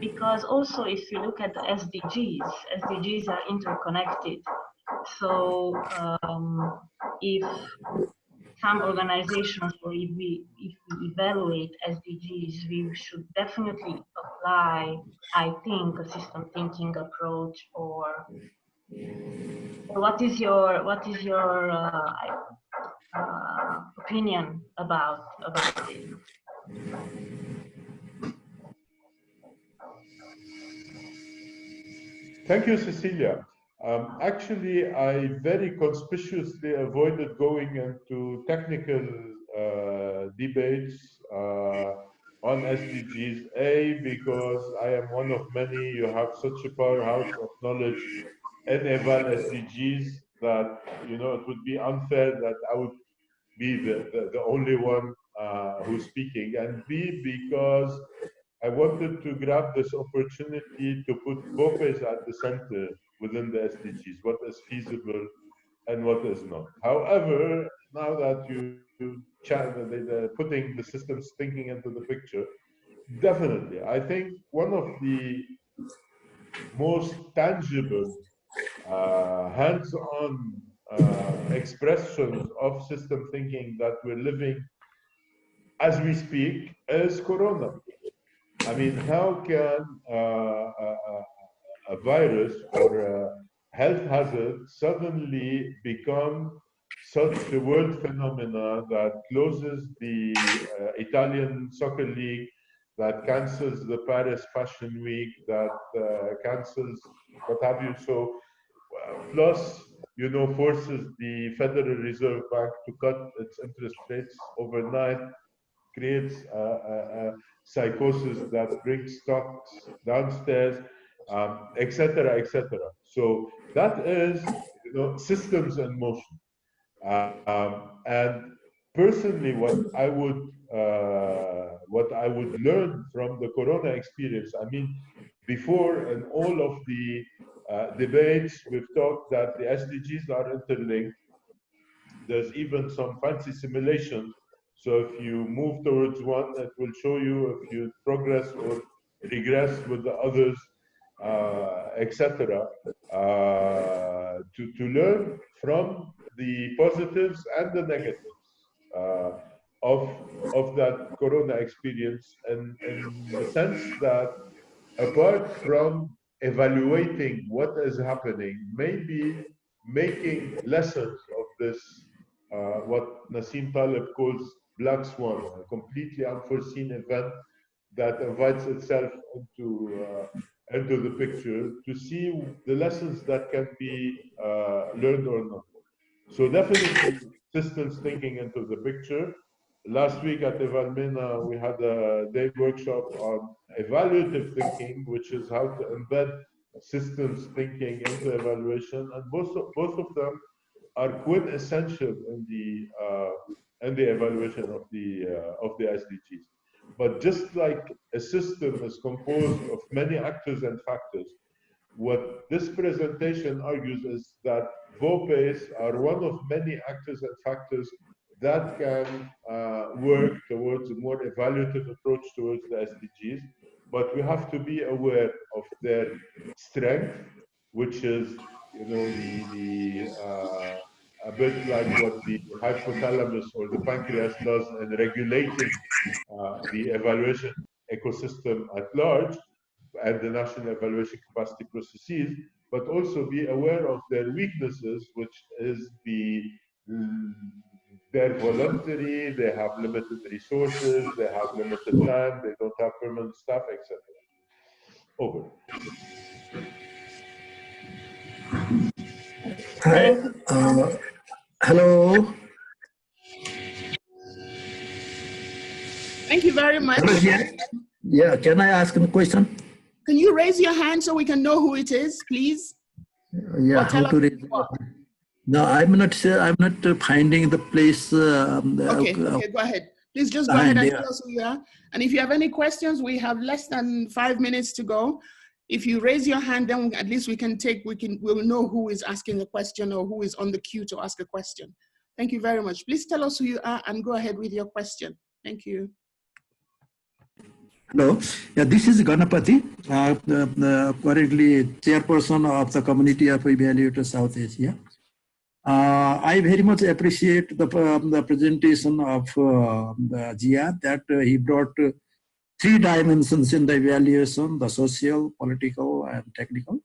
Because also, if you look at the SDGs are interconnected. So if some organizations, or if we evaluate SDGs, we should definitely apply, I think, a system thinking approach. Or what is your opinion about this? Thank you, Cecilia. Actually, I very conspicuously avoided going into technical debates on SDGs, because I am one of many. You have such a powerhouse of knowledge in Eval SDGs that, you know, it would be unfair that I would be the only one who's speaking, and B, because I wanted to grab this opportunity to put VOPEs at the center within the SDGs, what is feasible and what is not. However, now that they're putting the systems thinking into the picture, definitely, I think one of the most tangible, hands-on expressions of system thinking that we're living as we speak is Corona. I mean, how can a virus or a health hazard suddenly become such a world phenomena that closes the Italian soccer league, that cancels the Paris Fashion Week, that cancels what have you? So, plus, you know, forces the Federal Reserve Bank to cut its interest rates overnight, creates a psychosis that brings stocks downstairs, etc., etc. So that is, you know, systems in motion. And personally, what I would learn from the Corona experience, I mean, before in all of the debates, we've talked that the SDGs are interlinked. There's even some fancy simulations. So if you move towards one, it will show you if you progress or regress with the others, etc. To learn from the positives and the negatives of that Corona experience, and in the sense that apart from evaluating what is happening, maybe making lessons of this, what Nassim Taleb calls black swan, a completely unforeseen event that invites itself into the picture, to see the lessons that can be learned or not. So definitely systems thinking into the picture. Last week at EvalMena, we had a day workshop on evaluative thinking, which is how to embed systems thinking into evaluation, and both of them are quintessential in the evaluation of the SDGs. But just like a system is composed of many actors and factors, what this presentation argues is that VOPEs are one of many actors and factors that can work towards a more evaluative approach towards the SDGs, but we have to be aware of their strength, which is, you know, a bit like what the hypothalamus or the pancreas does in regulating the evaluation ecosystem at large and the national evaluation capacity processes, but also be aware of their weaknesses, which is they're voluntary, they have limited resources, they have limited time, they don't have permanent staff, etc. Over. Hi. Hello. Thank you very much. Hello, yeah, can I ask a question? Can you raise your hand so we can know who it is, please? Yeah, how to raise your hand? No, I'm not sure. I'm not finding the place. Okay, go ahead. Please just go ahead and tell us who you are. And if you have any questions, we have less than 5 minutes to go. If you raise your hand, then at least we'll know who is asking a question or who is on the queue to ask a question. Thank you very much. Please tell us who you are and go ahead with your question. Thank you. Hello, yeah, this is Ganapati, currently chairperson of the Community of Evaluators South Asia. I very much appreciate the presentation of Ziad, that he brought 3 dimensions in the evaluation: the social, political, and technical.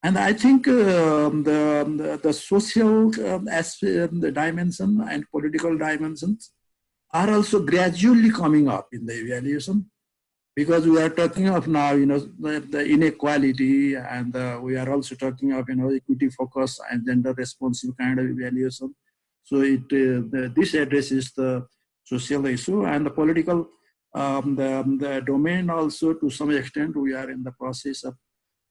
And I think the social the dimension and political dimensions are also gradually coming up in the evaluation, because we are talking of now, you know, the inequality, and we are also talking of, you know, equity focus and gender responsive kind of evaluation. So this addresses the social issue and the political, the domain also. To some extent, we are in the process of,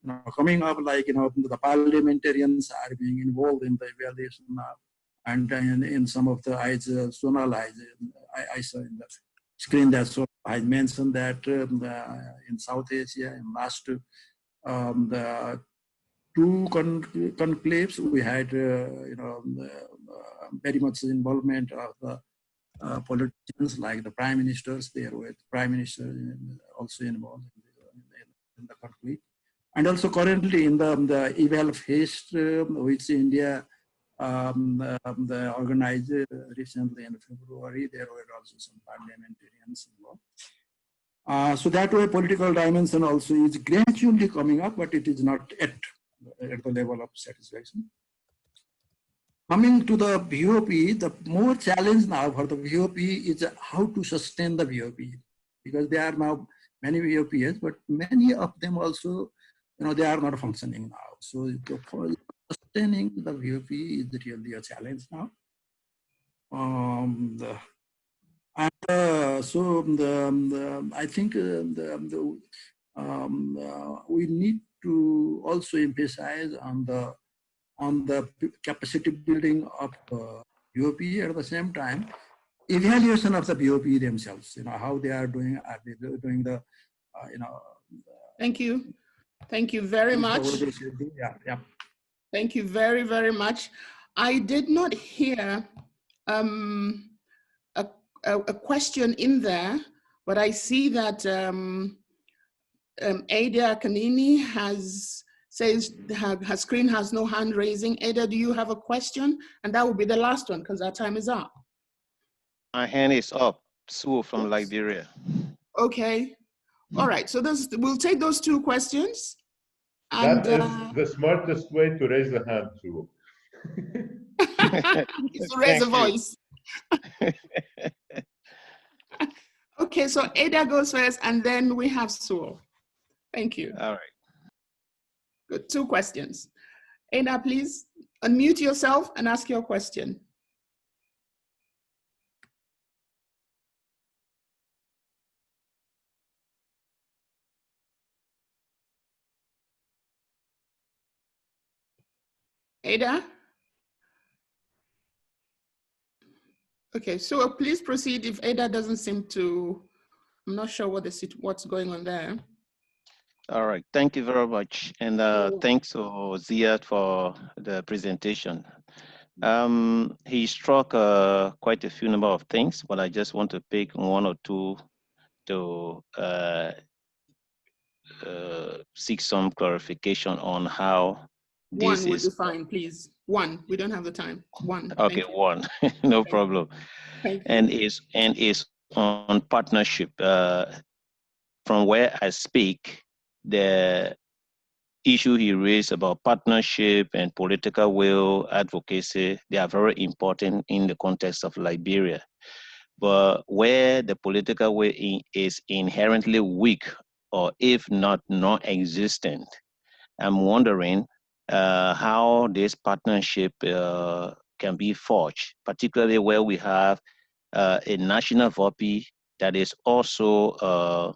you know, coming up, like, you know, the parliamentarians are being involved in the evaluation now, and in some of the zonal I saw in the screen that so I mentioned that in South Asia, in last the 2 conclaves, we had you know, very much involvement of the politicians, like the prime ministers. There were prime ministers also involved in the conclave, and also currently in the Eval Fest, which India organized recently in February. There were also some parliamentarians involved. So that way, political dimension also is gradually coming up, but it is not yet at the level of satisfaction. Coming to the VOP, the more challenge now for the VOP is how to sustain the VOP, because there are now many VOPs, but many of them also, you know, they are not functioning now. So sustaining the VOP is really a challenge now. I think we need to also emphasize on the capacity building of VOP. At the same time, evaluation of the VOP themselves. You know, how they are doing. Are they doing the you know? Thank you. Thank you very much. Yeah. Thank you very, very much. I did not hear a question in there, but I see that Ada Kanini says her screen has no hand raising. Ada, do you have a question? And that will be the last one, because our time is up. My hand is up. Sue from Liberia. Okay. All right. So we'll take those 2 questions. And, that is the smartest way to raise the hand, too. Is to raise a voice. Okay, so Ada goes first, and then we have Sue. Thank you. All right. Good. 2 questions. Ada, please Unmute yourself and ask your question. Ada? Okay, so please proceed if Ada doesn't seem to, I'm not sure what's going on there. All right, thank you very much. And thanks to Ziad for the presentation. He struck quite a few number of things, but I just want to pick one or two to seek some clarification on how this One would is. be fine, please. One, we don't have the time. One. Okay, one, no problem. Thank you. And is on partnership. From where I speak, the issue he raised about partnership and political will, advocacy, they are very important in the context of Liberia. But where the political will is inherently weak, or if not non-existent, I'm wondering how this partnership can be forged, particularly where we have a national VOPE that is also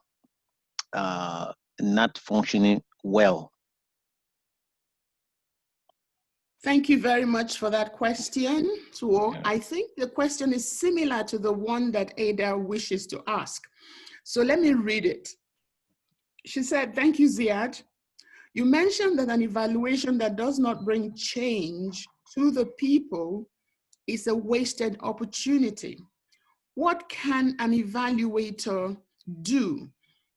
not functioning well. Thank you very much for that question. So I think the question is similar to the one that Ada wishes to ask. So let me read it. She said, thank you, Ziad. You mentioned that an evaluation that does not bring change to the people is a wasted opportunity. What can an evaluator do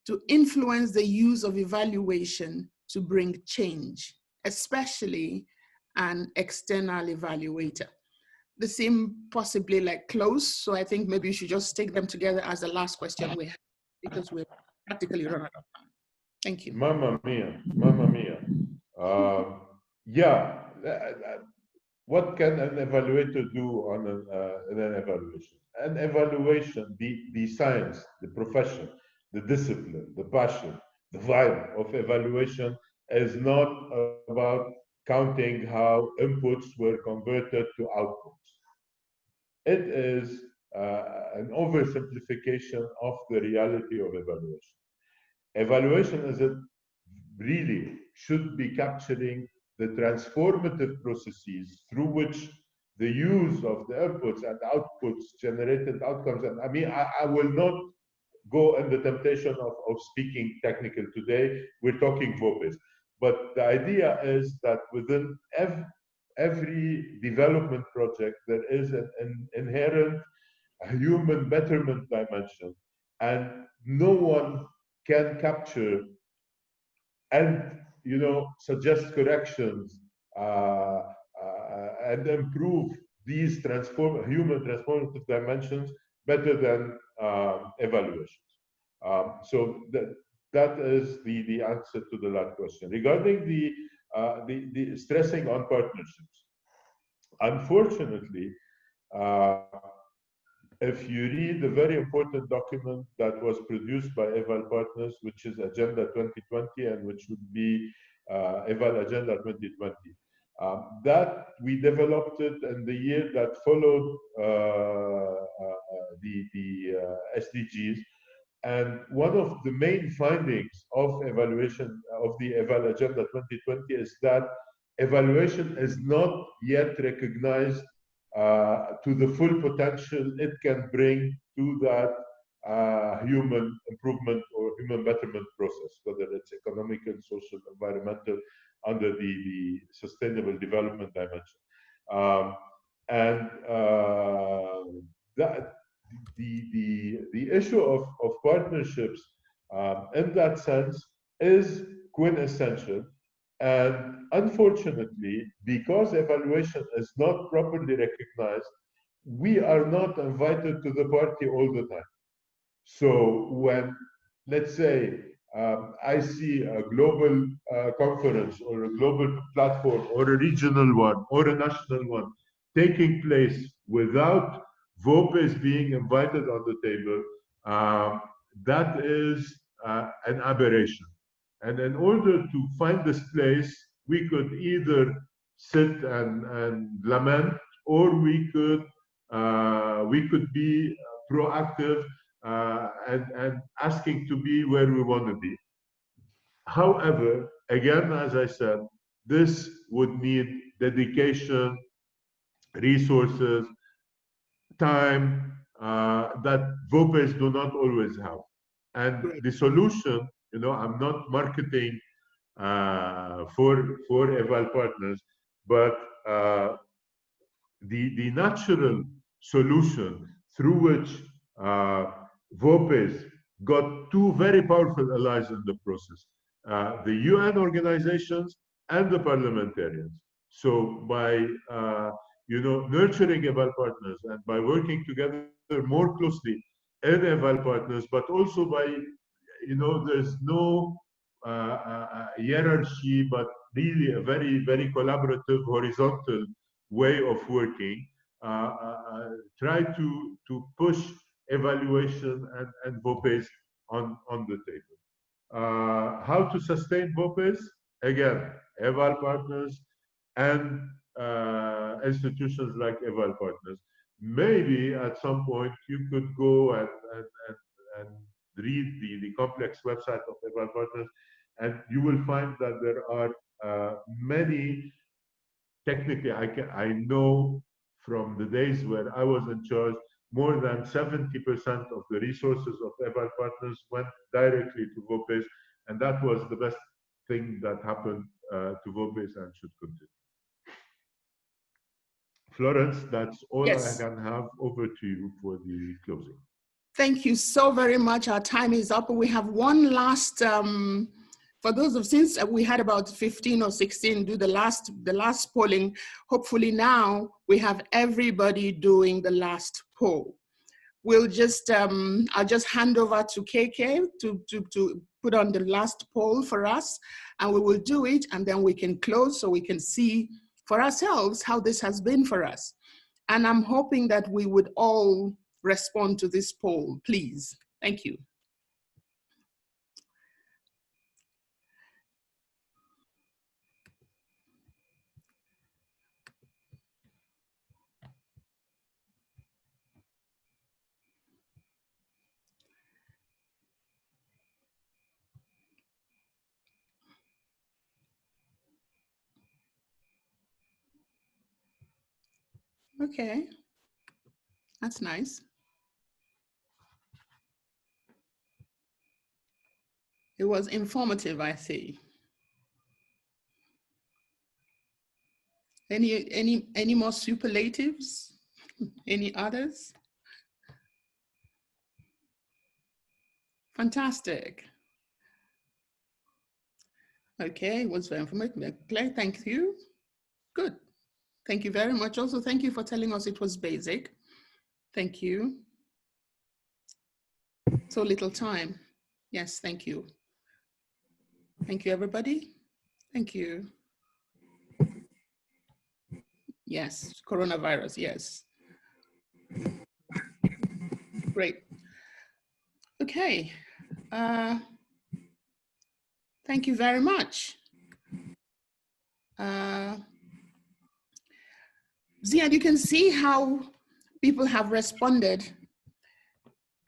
to influence the use of evaluation to bring change, especially an external evaluator? They seem possibly like close, so I think maybe you should just take them together as the last question we have, because we're practically run out of time. Thank you. Mamma mia, mamma mia. Yeah, what can an evaluator do on an evaluation? An evaluation, the science, the profession, the discipline, the passion, the vibe of evaluation is not about counting how inputs were converted to outputs. It is an oversimplification of the reality of evaluation. Evaluation is really should be capturing the transformative processes through which the use of the inputs and outputs generated outcomes. And I mean, I will not go in the temptation of speaking technical today. We're talking VOPEs. But the idea is that within every development project, there is an inherent human betterment dimension. And no one can capture and suggest corrections and improve these human transformative dimensions better than evaluations. So that is the answer to the last question. Regarding the stressing on partnerships, unfortunately, if you read the very important document that was produced by EvalPartners, which is Agenda 2020 and which would be Eval Agenda 2020, that we developed it in the year that followed the SDGs. And one of the main findings of evaluation of the Eval Agenda 2020 is that evaluation is not yet recognized to the full potential it can bring to that human improvement or human betterment process, whether it's economical, social, environmental, under the sustainable development dimension. That the issue of partnerships in that sense is quintessential. And unfortunately, because evaluation is not properly recognized, we are not invited to the party all the time. So when, let's say, I see a global conference or a global platform or a regional one or a national one taking place without VOPEs being invited on the table, that is an aberration. And in order to find this place, we could either sit and lament, or we could be proactive and asking to be where we want to be. However, again, as I said, this would need dedication, resources, time that VOPEs do not always have. And the solution, I'm not marketing for EvalPartners, but the natural solution through which VOPEs got two very powerful allies in the process, the UN organizations and the parliamentarians. So by nurturing EvalPartners and by working together more closely in EvalPartners, but also by there's no hierarchy, but really a very, very collaborative, horizontal way of working. Try to push evaluation and VOPEs on the table. How to sustain VOPEs? Again, EvalPartners and institutions like EvalPartners. Maybe at some point you could go and read the complex website of EvalPartners, and you will find that there are many. Technically, I know from the days where I was in charge, more than 70% of the resources of EvalPartners went directly to VOPEs, and that was the best thing that happened to VOPEs and should continue. Florence, that's all Yes. I can have. Over to you for the closing. Thank you so very much. Our time is up. We have one last, for those of, since we had about 15 or 16 do the last polling, hopefully now we have everybody doing the last poll. We'll just, I'll just hand over to KK to put on the last poll for us, and we will do it, and then we can close so we can see for ourselves how this has been for us. And I'm hoping that we would all respond to this poll, please. Thank you. Okay, that's nice. It was informative, I see. Any more superlatives? Any others? Fantastic. Okay, it was very informative. Claire, thank you. Good. Thank you very much. Also, thank you for telling us it was basic. Thank you. So little time. Yes, thank you. Thank you, everybody. Thank you. Yes, coronavirus, yes. Great. Okay. Thank you very much. Ziad, you can see how people have responded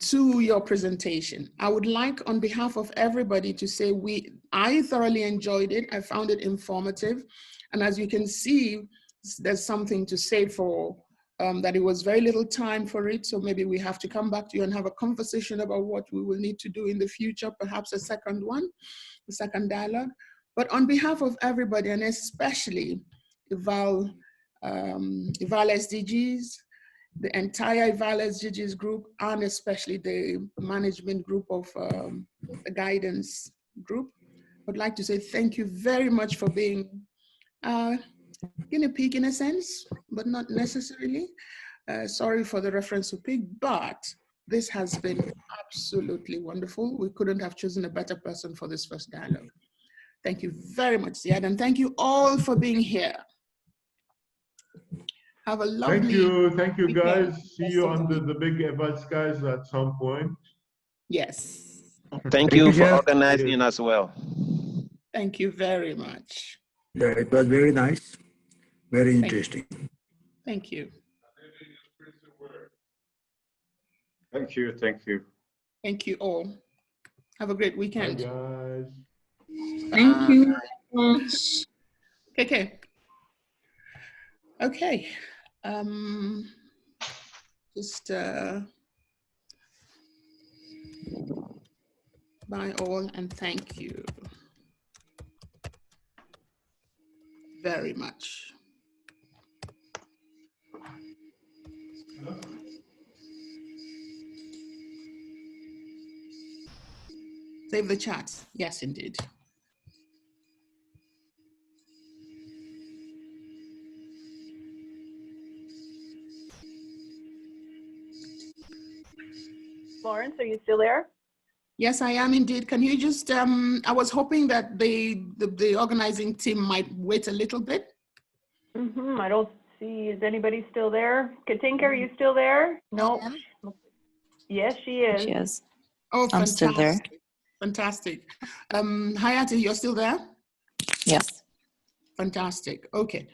to your presentation. I would like, on behalf of everybody, to say I thoroughly enjoyed it. I found it informative. And as you can see, there's something to say for that it was very little time for it. So maybe we have to come back to you and have a conversation about what we will need to do in the future, perhaps a second one, a second dialogue. But on behalf of everybody, and especially EvalSDGs, the entire EvalSDGs group, and especially the management group of the guidance group, I'd like to say thank you very much for being guinea pig in a sense, but not necessarily. Sorry for the reference to pig, but this has been absolutely wonderful. We couldn't have chosen a better person for this first dialogue. Thank you very much, Ziad, and thank you all for being here. Have a lovely Thank you guys. See you under the big Eval skies at some point. Yes. Thank you for organizing as well. Thank you very much. Yeah, it was very nice. Very interesting. Thank you. Thank you. Thank you. Thank you all. Have a great weekend. Bye, guys. Thank you very much. Okay. Okay. Just bye all and thank you very much. Save the chat. Yes, indeed. Florence, are you still there? Yes, I am indeed. Can you just, I was hoping that the organizing team might wait a little bit. I don't see, is anybody still there? Katinka, are you still there? No. Yes, she is. She is. Oh, I'm still there. Fantastic. Hayati, you're still there? Yes. Fantastic. Okay.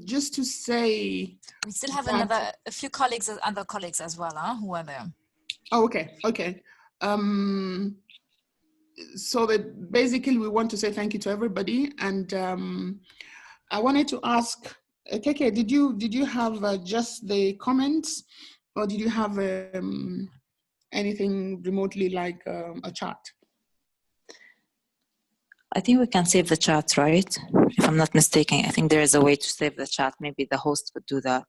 Just to say, We still have that- a few colleagues, other colleagues as well, huh, who are there. Oh, okay. Okay. So that basically we want to say thank you to everybody. And I wanted to ask, Keke, did you have just the comments, or did you have anything remotely like a chat? I think we can save the chat, right? If I'm not mistaken, I think there is a way to save the chat. Maybe the host could do that.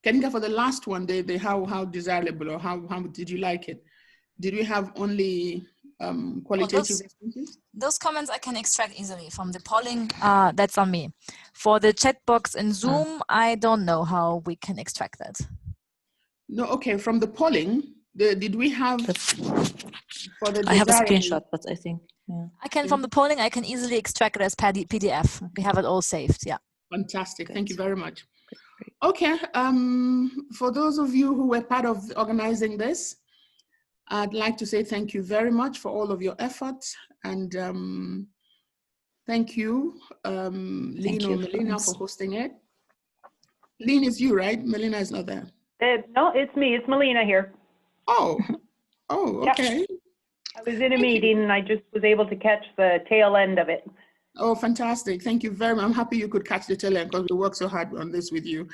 Kanika, for the last one, how desirable or how did you like it? Did we have only qualitative responses? Those comments I can extract easily from the polling. That's on me. For the chat box in Zoom, I don't know how we can extract that. No, okay. From the polling, did we have? For the I have a screenshot, but I think I can from the polling. I can easily extract it as PDF. We have it all saved. Yeah. Fantastic. Thank you very much. Okay. For those of you who were part of organizing this, I'd like to say thank you very much for all of your efforts, and thank you, Lean or Melina, for hosting it. Lean is you, right? Melina is not there. No, it's me. It's Melina here. Oh, okay. Yep. I was in a meeting and I just was able to catch the tail end of it. Oh, fantastic. Thank you very much. I'm happy you could catch the tail end because we worked so hard on this with you.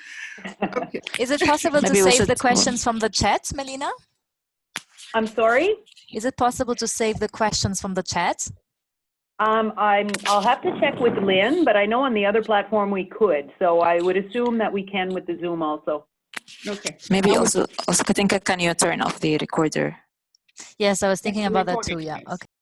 Okay. Is it possible to save the questions from the chat, Melina? I'm sorry? Is it possible to save the questions from the chat? I'll have to check with Lynn, but I know on the other platform we could. So I would assume that we can with the Zoom also. Okay. Maybe also Katinka, can you turn off the recorder? Yes, I was thinking about that too. Yeah. Okay.